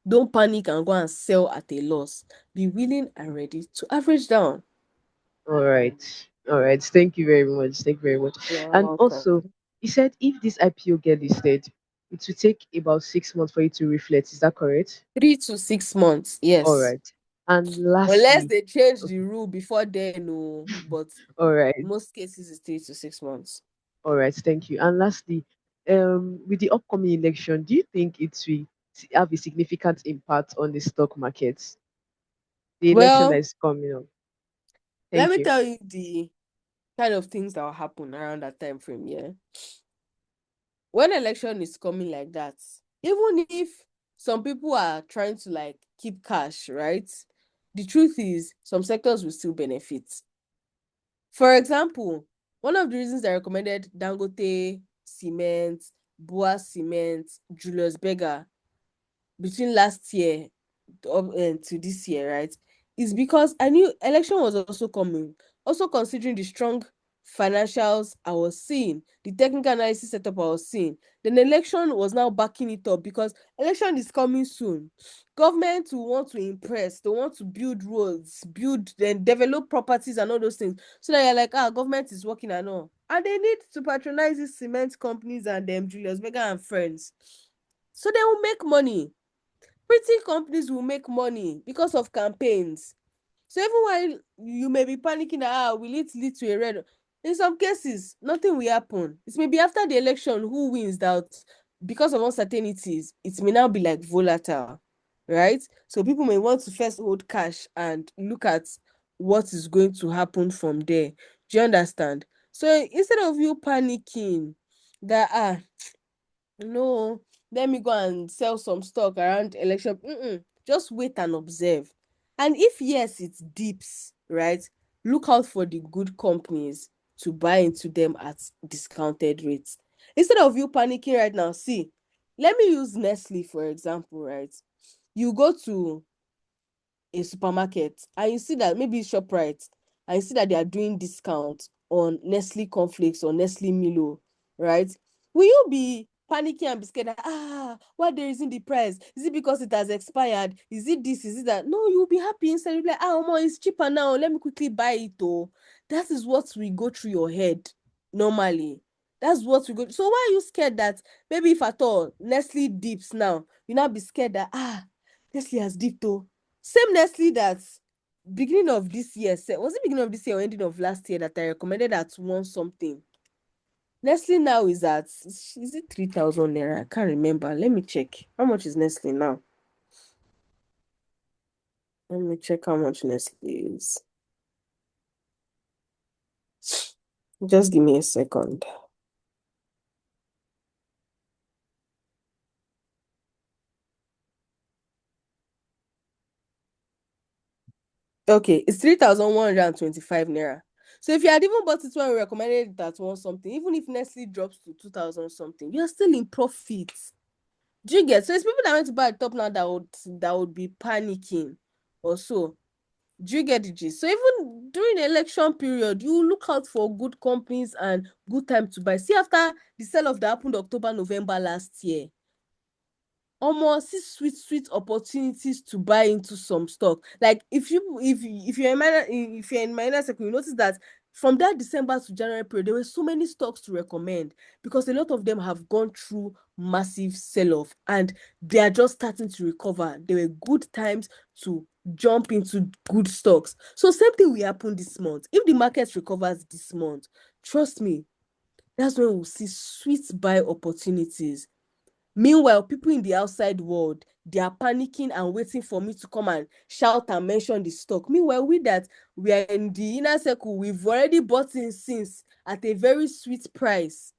Don't panic and go and sell at a loss. Be willing and ready to average down. All right. All right. Thank you very much. Thank you very much. You're And welcome. also, he said if this IPO get listed, it will take about 6 months for it to reflect. Is that correct? 3 to 6 months, All yes. right. And Unless lastly, they change the okay. rule before then, no. But All right. most cases it's 3 to 6 months. All right. Thank you. And lastly, with the upcoming election, do you think it will have a significant impact on the stock markets? The election that Well, is coming up. let Thank me you. tell you the kind of things that will happen around that time frame, yeah. When election is coming like that, even if some people are trying to like keep cash, right? The truth is some sectors will still benefit. For example, one of the reasons I recommended Dangote Cement, Boa Cement, Julius Berger between last year to this year, right, is because I knew election was also coming. Also considering the strong financials I was seeing, the technical analysis setup I was seeing, then election was now backing it up because election is coming soon. Government will want to impress, they want to build roads, build then develop properties and all those things. So that you're like, government is working and all. And they need to patronize these cement companies and them, Julius Berger and friends. So they will make money. Pretty companies will make money because of campaigns. So even while you may be panicking that will it lead to a red, in some cases nothing will happen. It may be after the election who wins that, because of uncertainties it may now be like volatile, right? So people may want to first hold cash and look at what is going to happen from there. Do you understand? So instead of you panicking that no, let me go and sell some stock around election. Just wait and observe. And if yes, it dips, right? Look out for the good companies to buy into them at discounted rates. Instead of you panicking right now, see, let me use Nestle for example, right? You go to a supermarket and you see that maybe ShopRite and you see that they are doing discount on Nestle cornflakes or Nestle Milo, right? Will you be panicking and be scared that why there isn't the price? Is it because it has expired? Is it this? Is it that? No, you'll be happy inside. You'll be like, it's cheaper now. Let me quickly buy it. Oh, that is what we go through your head normally. That's what we go. So why are you scared that maybe if at all Nestle dips now, you now be scared that Nestle has dipped oh. Same Nestle that beginning of this year, was it beginning of this year or ending of last year that I recommended at one something? Nestle now is it 3,000 naira? I can't remember. Let me check. How much is Nestle now? Let me check how much Nestle is. Just give me a second. Okay, it's 3,125 naira. So if you had even bought it when we recommended it at one something, even if Nestle drops to 2,000 something, you're still in profit. Do you get? So it's people that went to buy a top now that would be panicking or so. Do you get the gist? So even during the election period, you look out for good companies and good time to buy. See, after the sell off that happened October, November last year, almost see sweet opportunities to buy into some stock. Like if you're in minor sector, you notice that From that December to January period, there were so many stocks to recommend because a lot of them have gone through massive sell-off and they are just starting to recover. There were good times to jump into good stocks. So same thing will happen this month. If the market recovers this month, trust me, that's when we'll see sweet buy opportunities. Meanwhile, people in the outside world, they are panicking and waiting for me to come and shout and mention the stock. Meanwhile, we are in the inner circle, we've already bought in since at a very sweet price.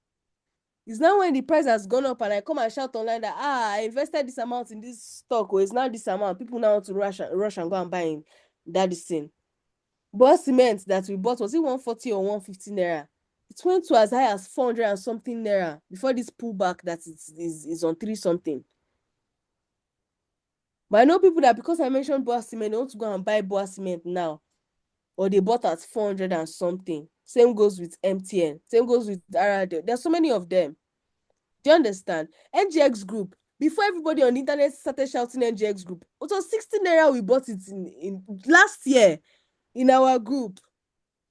It's now when the price has gone up and I come and shout online that I invested this amount in this stock, or it's now this amount. People now want to rush and go and buy in that this thing. But cement that we bought, was it 140 or 150 naira? It went to as high as 400 and something naira before this pullback that is on 3 something. But I know people that because I mentioned Boa Cement, they want to go and buy Boa Cement now. Or they bought at 400 and something. Same goes with MTN. Same goes with RRD. There's so many of them. Do you understand? NGX Group. Before everybody on the internet started shouting NGX Group, it was 60 naira we bought it in last year in our group.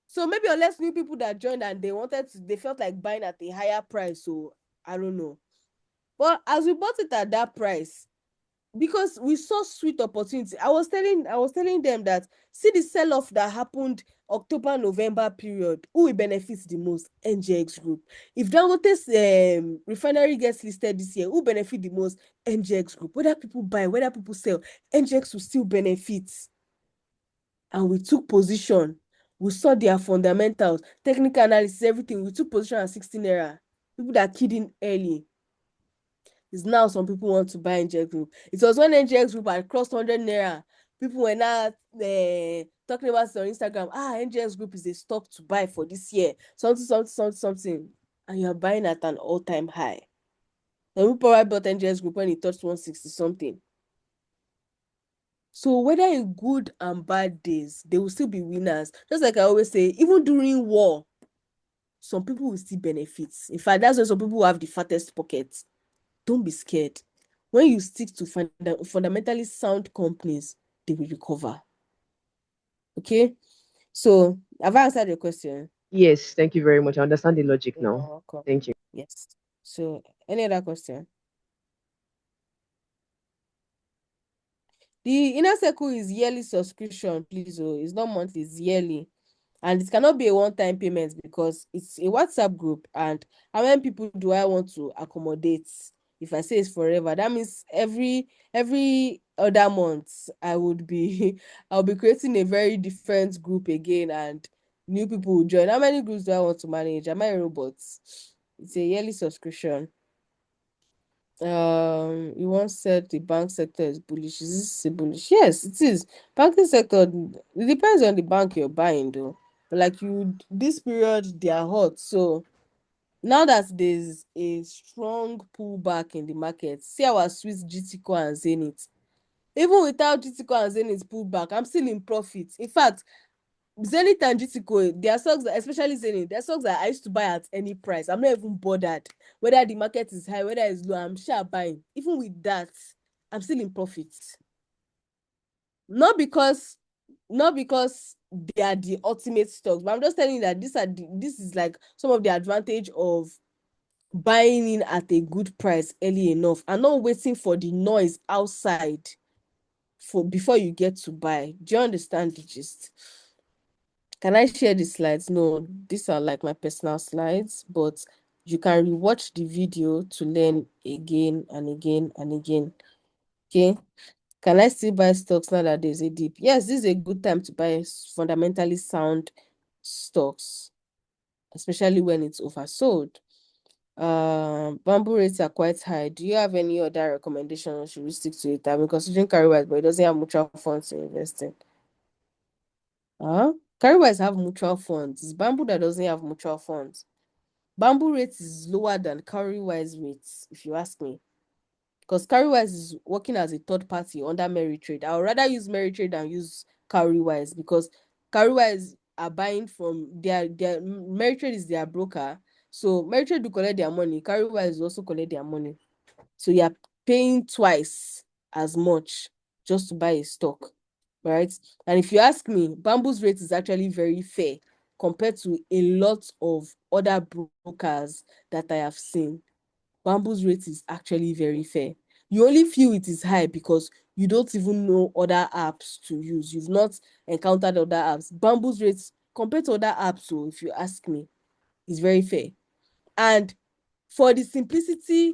So maybe unless new people that joined and they felt like buying at a higher price. So I don't know. But as we bought it at that price, because we saw sweet opportunity, I was telling them that see the sell-off that happened October, November period, who will benefit the most? NGX Group. If Dangote's refinery gets listed this year, who benefit the most? NGX Group. Whether people buy, whether people sell, NGX will still benefit. And we took position. We saw their fundamentals, technical analysis, everything. We took position at 16 naira. People that kidding early. Is now some people want to buy NGX Group. It was when NGX Group had crossed 100 naira. People were now talking about it on Instagram. NGX Group is a stock to buy for this year. Something. And you're buying at an all-time high. And we probably bought NGX Group when it touched 160 something. So whether in good and bad days, they will still be winners. Just like I always say, even during war, some people will still benefit. In fact, that's when some people have the fattest pockets. Don't be scared. When you stick to fundamentally sound companies, they will recover. Okay? So, have I answered your question? Yes, thank you very much. I understand the logic You're now. welcome. Thank you. Yes. So, any other question? The inner circle is yearly subscription, please. Oh, it's not monthly, it's yearly. And it cannot be a one-time payment because it's a WhatsApp group. And how many people do I want to accommodate? If I say it's forever, that means every other month I'll be creating a very different group again, and new people will join. How many groups do I want to manage? Am I a robot? It's a yearly subscription. You once said the bank sector is bullish. Is this bullish? Yes, it is. Banking sector, it depends on the bank you're buying though. But like this period they are hot. So now that there's a strong pullback in the market, see our Swiss GTCO and Zenith. Even without GTCO and Zenith pullback, I'm still in profit. In fact, Zenith and GTCO, their stocks, especially Zenith, their stocks that I used to buy at any price. I'm not even bothered whether the market is high, whether it's low. I'm sure buying. Even with that, I'm still in profit. Not because they are the ultimate stocks, but I'm just telling you that this is like some of the advantage of buying in at a good price early enough and not waiting for the noise outside before you get to buy. Do you understand the gist? Can I share the slides? No, these are like my personal slides, but you can rewatch the video to learn again and again and again. Okay. Can I still buy stocks now that there's a dip? Yes, this is a good time to buy fundamentally sound stocks, especially when it's oversold. Bamboo rates are quite high. Do you have any other recommendation, or should we stick to it? I've been considering Carrywise, but it doesn't have mutual funds to invest in. Carrywise have mutual funds. It's Bamboo that doesn't have mutual funds. Bamboo rate is lower than Carrywise rates, if you ask me. Because Carrywise is working as a third party under Meritrade. I would rather use Meritrade than use Carrywise because Carrywise are buying from their Meritrade is their broker. So Meritrade will collect their money. Carrywise will also collect their money. So you're paying twice as much just to buy a stock, right? And if you ask me, Bamboo's rate is actually very fair compared to a lot of other brokers that I have seen, Bamboo's rate is actually very fair. You only feel it is high because you don't even know other apps to use. You've not encountered other apps. Bamboo's rates compared to other apps, so if you ask me, is very fair. And for the simplicity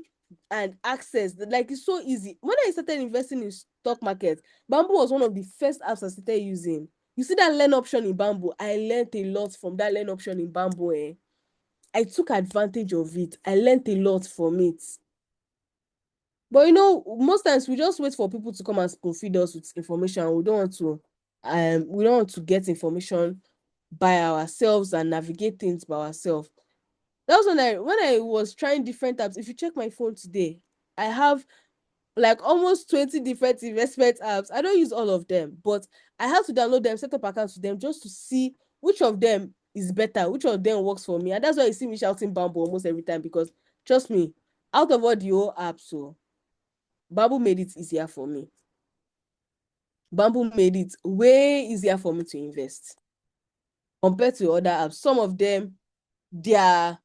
and access, like it's so easy. When I started investing in stock market, Bamboo was one of the first apps I started using. You see that learn option in Bamboo? I learned a lot from that learn option in Bamboo. I took advantage of it. I learned a lot from it. But most times we just wait for people to come and spoon feed us with information. We don't want to get information by ourselves and navigate things by ourselves. That was when I was trying different apps. If you check my phone today, I have like almost 20 different investment apps. I don't use all of them, but I have to download them, set up accounts with them just to see which of them is better, which of them works for me. And that's why you see me shouting Bamboo almost every time, because trust me, out of all the whole apps, so Bamboo made it easier for me. Bamboo made it way easier for me to invest compared to other apps. Some of them, they are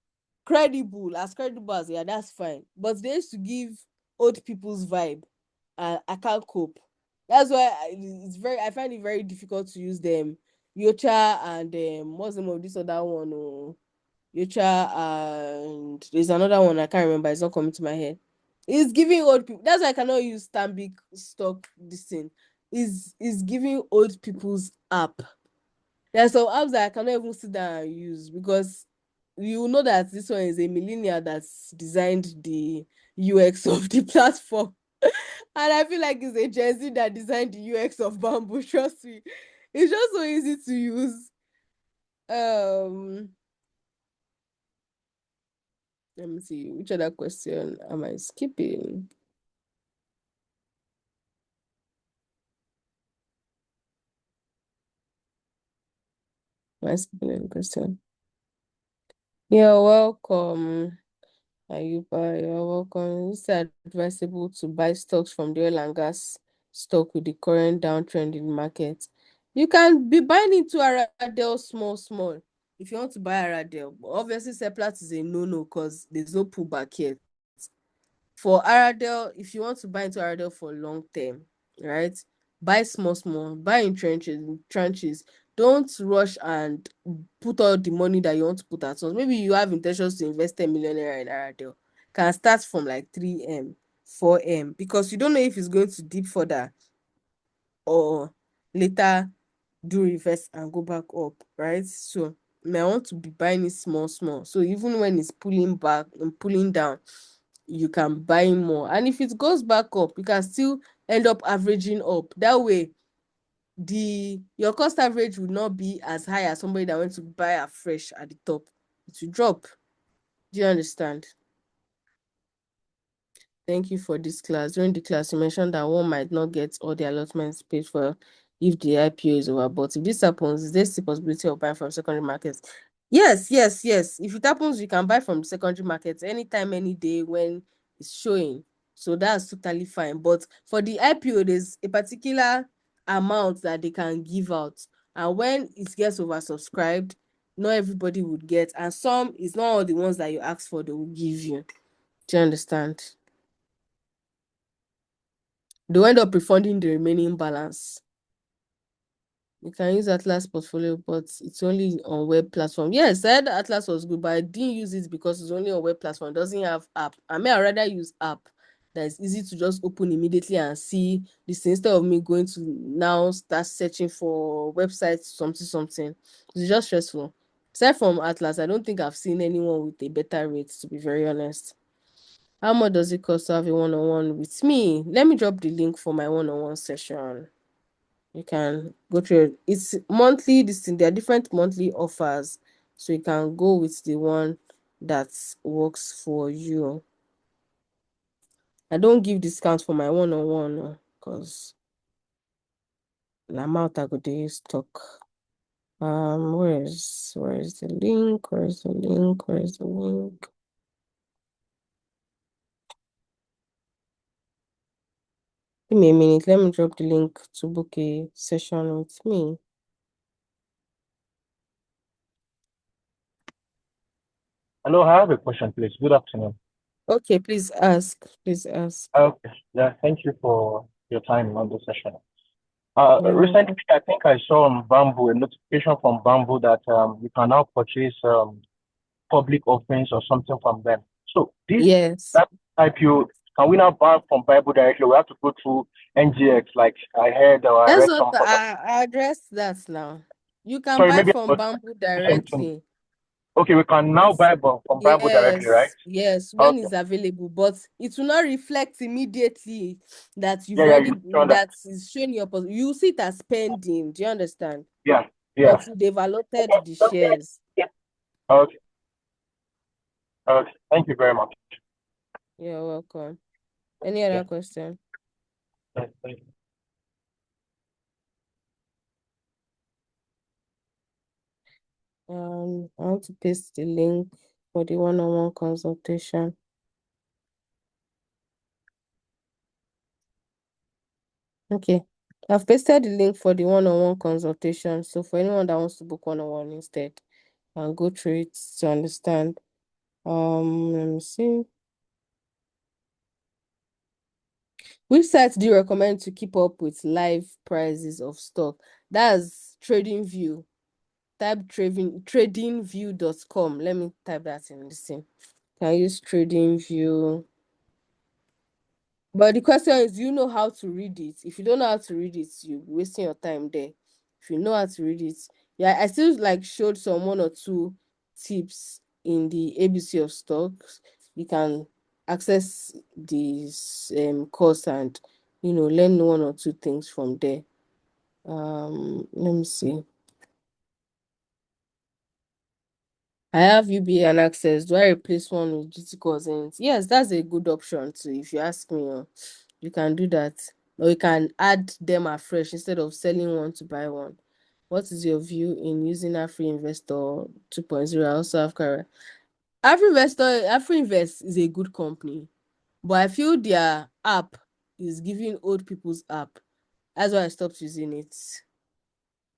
credible as yeah, that's fine. But they used to give old people's vibe, and I can't cope. That's why I find it very difficult to use them. Yocha and what's the name of this other one? Oh, Yocha and there's another one I can't remember. It's not coming to my head. It's giving old people. That's why I cannot use Stanbic stock. This thing is giving old people's app. There are some apps that I cannot even sit down and use, because you know that this one is a millennial that's designed the UX of the platform. And I feel like it's a Gen Z that designed the UX of Bamboo. Trust me. It's just so easy to use. Um, Let me see. Which other question am I skipping? Am I skipping any question? You're welcome. Ayuba, you're welcome. Is it advisable to buy stocks from the oil and gas stock with the current downtrend in the market? You can be buying into Aradel small. If you want to buy Aradel, obviously Seplat is a no-no because there's no pullback yet. For Aradel, if you want to buy into Aradel for long term, right? Buy small, buy in tranches. Don't rush and put all the money that you want to put at once. Maybe you have intentions to invest 10 million naira in Aradel. Can start from like 3M, 4M, because you don't know if it's going to dip further or later do reverse and go back up, right? So I want to be buying it small. So even when it's pulling back and pulling down, you can buy more. And if it goes back up, you can still end up averaging up. That way, your cost average will not be as high as somebody that went to buy afresh at the top. It will drop. Do you understand? Thank you for this class. During the class, you mentioned that one might not get all the allotments paid for if the IPO is over. But if this happens, is there still possibility of buying from secondary markets? Yes. If it happens, you can buy from secondary markets anytime, any day when it's showing. So that's totally fine. But for the IPO, there's a particular amount that they can give out. And when it gets oversubscribed, not everybody would get. And some, it's not all the ones that you ask for, they will give you. Do you understand? They end up refunding the remaining balance. You can use Atlas portfolio, but it's only on web platform. Yes, I said Atlas was good, but I didn't use it because it's only on web platform. It doesn't have app. I mean, I'd rather use app that is easy to just open immediately and see this instead of me going to now start searching for websites, something. It's just stressful. Aside from Atlas, I don't think I've seen anyone with a better rate, to be very honest. How much does it cost to have a one-on-one with me? Let me drop the link for my one-on-one session. You can go through it. It's monthly. There are different monthly offers, so you can go with the one that works for you. I don't give discounts for my one-on-one because the amount I go to use stock. Where is the link? Where is the link? Give me a minute. Let me drop the link to book a session with me. Hello, I have a question, please. Good afternoon. Okay, please ask. Please ask. Okay. Yeah, thank you for your time on this session. You're Recently, welcome. I think I saw on Bamboo a notification from Bamboo that you can now purchase public offerings or something from them. So this Yes. that IPO, can we now buy from Bible directly? We have to go through NGX, like I heard or I That's read what some other. I addressed that now. You can Sorry, buy maybe from I was Bamboo something. directly. Okay, we can now It's buy from Bible directly, right? yes, yes, when Okay. it's available, but it will not reflect immediately that you've Yeah, yeah, already you understand. that is showing your you see it as pending. Do you understand? Yeah, yeah. Until they've allotted the Okay. shares. Okay. Okay. Thank you very much. You're welcome. Any Yeah. other question? Thank you. I want to paste the link for the one-on-one consultation. Okay. I've pasted the link for the one-on-one consultation. So for anyone that wants to book one-on-one instead, and go through it to understand. Let me see. Which sites do you recommend to keep up with live prices of stock? That's TradingView. Type tradingview.com. Let me type that in the thing. Can I use TradingView? But the question is, do you know how to read it? If you don't know how to read it, you're wasting your time there. If you know how to read it, yeah, I still like showed some one or two tips in the ABC of stocks. You can access this course and learn one or two things from there. Let me see. I have UBA and Access. Do I replace one with GT Cousins? Yes, that's a good option too. If you ask me, you can do that. Or you can add them afresh instead of selling one to buy one. What is your view in using Afri Investor 2.0? I also have Kara. Afri Invest is a good company, but I feel their app is giving old people's app. That's why I stopped using it.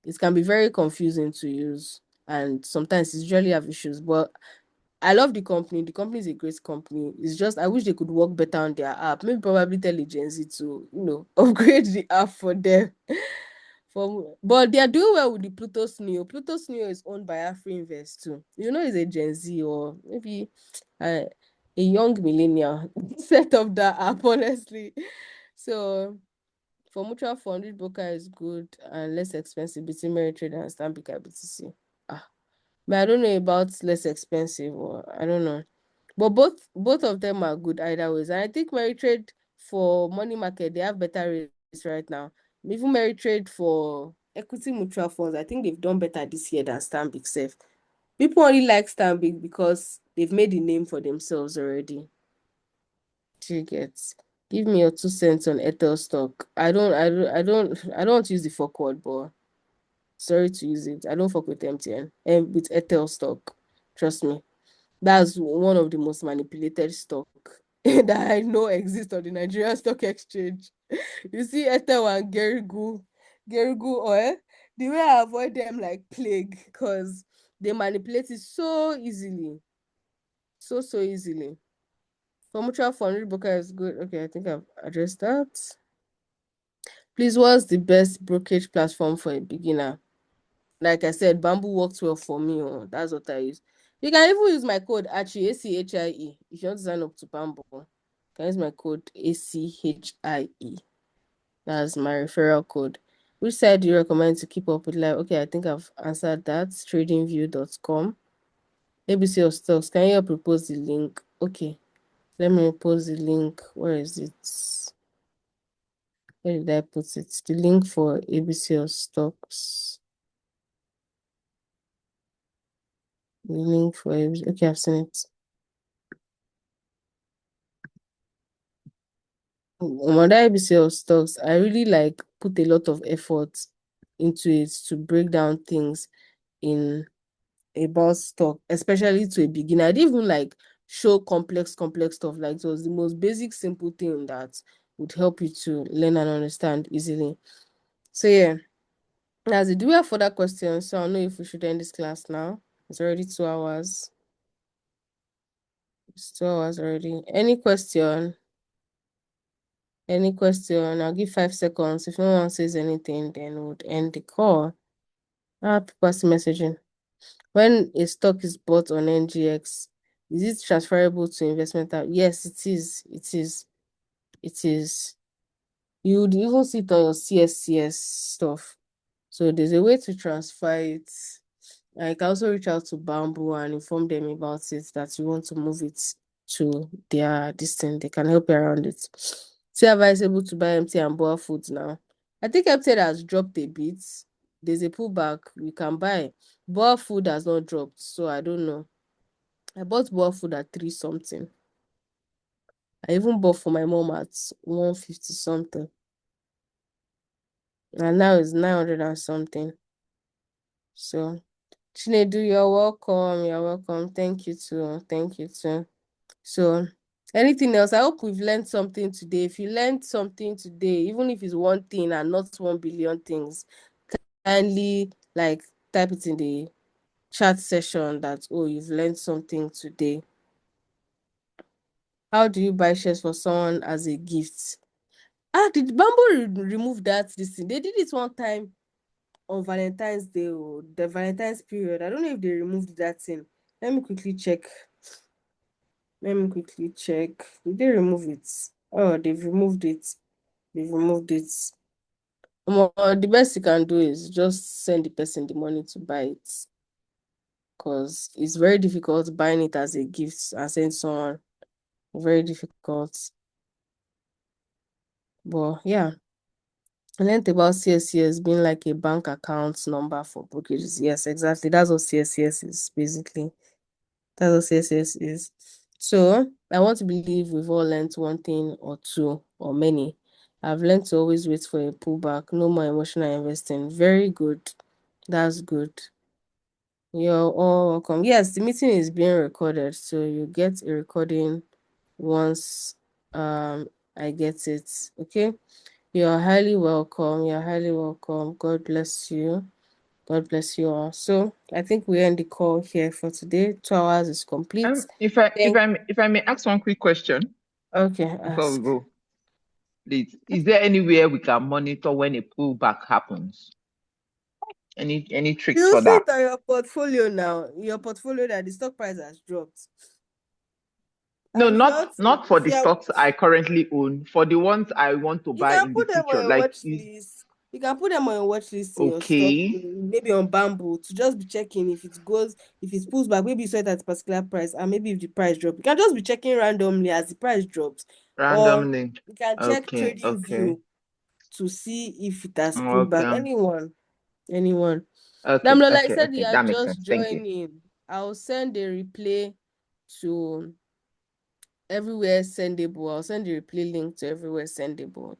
It can be very confusing to use, and sometimes it's usually have issues. But I love the company. The company is a great company. It's just I wish they could work better on their app. Maybe probably tell Gen Z to, upgrade the app for them. But they are doing well with the Pluto's Neo. Pluto's Neo is owned by Afri-Invest too. It's a Gen Z or maybe a young millennial set up that app, honestly. So for mutual fund, which broker is good and less expensive between Meritrade and Stanbic IBTC? Ah, but I don't know about less expensive or I don't know. But both of them are good either ways. And I think Meritrade for money market, they have better rates right now. Even Meritrade for equity mutual funds, I think they've done better this year than Stanbic Safe. People only like Stanbic because they've made a name for themselves already. Do you get? Give me your 2 cents on Ethel stock. I don't want to use the fuck word, but sorry to use it. I don't fuck with MTN and with Ethel stock. Trust me. That's one of the most manipulated stock that I know exists on the Nigerian Stock Exchange. You see Ethel and Gerigu oil, the way I avoid them like plague because they manipulate it so easily. So easily. For mutual fund, broker is good. Okay, I think I've addressed that. Please, what's the best brokerage platform for a beginner? Like I said, Bamboo works well for me. Oh, that's what I use. You can even use my code ACHIE, ACHIE, if you want to sign up to Bamboo. You can use my code ACHIE. That's my referral code. Which side do you recommend to keep up with live? Okay, I think I've answered that. Tradingview.com. ABC of stocks. Can you propose the link? Okay, let me post the link. Where is it? Where did I put it? The link for ABC of stocks. The link for ABC. Okay, I've seen it. On that ABC of stocks, I really like put a lot of effort into it to break down things in about stock, especially to a beginner. I didn't even like show complex stuff. Like it was the most basic, simple thing that would help you to learn and understand easily. So yeah, that's it. Do we have further questions? So I'll know if we should end this class now. It's already 2 hours. It's 2 hours already. Any question? Any question? I'll give 5 seconds. If no one says anything, then we'll end the call. People are still messaging. When a stock is bought on NGX, is it transferable to investment app? Yes, it is. It is. It is. You would even see it on your CSCS stuff. So there's a way to transfer it. I can also reach out to Bamboo and inform them about it, that you want to move it to their thing. They can help you around it. See, advisable to buy MT and Boa Foods now. I think MT has dropped a bit. There's a pullback you can buy. Boa Food has not dropped, so I don't know. I bought Boa Food at 3 something. I even bought for my mom at 150 something. And now it's 900 and something. So, Chinedu, you're welcome. You're welcome. Thank you too. Thank you too. So, anything else? I hope we've learned something today. If you learned something today, even if it's one thing and not 1 billion things, kindly like type it in the chat session that, oh, you've learned something today. How do you buy shares for someone as a gift? Did Bamboo remove that this thing? They did it one time on Valentine's Day or the Valentine's period. I don't know if they removed that thing. Let me quickly check. Did they remove it? Oh, they've removed it. The best you can do is just send the person the money to buy it. Because it's very difficult buying it as a gift and send someone. Very difficult. But yeah. I learned about CSCS being like a bank account number for brokerages. Yes, exactly. That's what CSCS is, basically. That's what CSCS is. So, I want to believe we've all learned one thing or two or many. I've learned to always wait for a pullback, no more emotional investing. Very good. That's good. You're all welcome. Yes, the meeting is being recorded, so you get a recording once I get it. Okay? You're highly welcome. You're highly welcome. God bless you. God bless you all. So I think we end the call here for today. 2 hours is complete. If I may ask one quick question Okay, before we ask. go, please. Is there anywhere we can monitor when a pullback happens? Any tricks You for see that? it on your portfolio now. Your portfolio that the stock price has dropped. No, And not for the stocks I currently own, for the ones I want to you buy can in the put them on future. your Like, watch is list. You can put them on your watch list in your stock, okay, maybe on Bamboo, to just be checking if it goes, if it pulls back, maybe you saw it at a particular price, and maybe if the price drops. You can just be checking randomly as the price drops. Or randomly. you can check Okay, Trading okay, View to see if it has pulled back. okay, Anyone. okay, Damlola, I okay, said you okay. are That makes just sense. Thank you. joining. I'll send a replay to everywhere sendable. I'll send the replay link to everywhere sendable,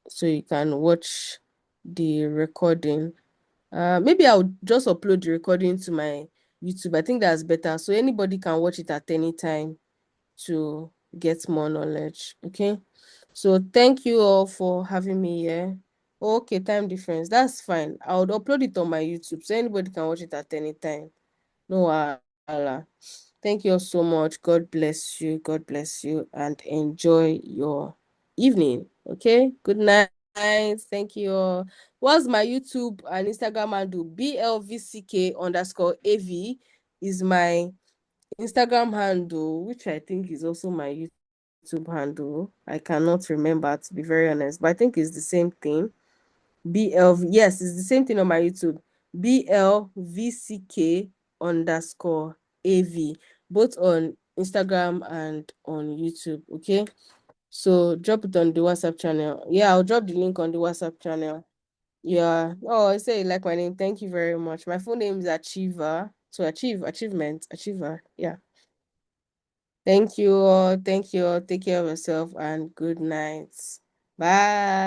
so you can watch the recording. Maybe I'll just upload the recording to my YouTube. I think that's better. So anybody can watch it at any time to get more knowledge. Okay. So thank you all for having me here. Okay, time difference. That's fine. I'll upload it on my YouTube so anybody can watch it at any time. No wahala. Thank you all so much. God bless you. God bless you. And enjoy your evening. Okay. Good night. Thank you all. What's my YouTube and Instagram handle? BLVCK_AV is my Instagram handle, which I think is also my YouTube handle. I cannot remember, to be very honest, but I think it's the same thing. Yes, it's the same thing on my YouTube. BLVCK_AV, both on Instagram and on YouTube. Okay. So drop it on the WhatsApp channel. Yeah, I'll drop the link on the WhatsApp channel. Yeah. Oh, I say you like my name. Thank you very much. My full name is Achiever. So Achiever. Yeah. Thank you all. Thank you all. Take care of yourself and good night. Bye.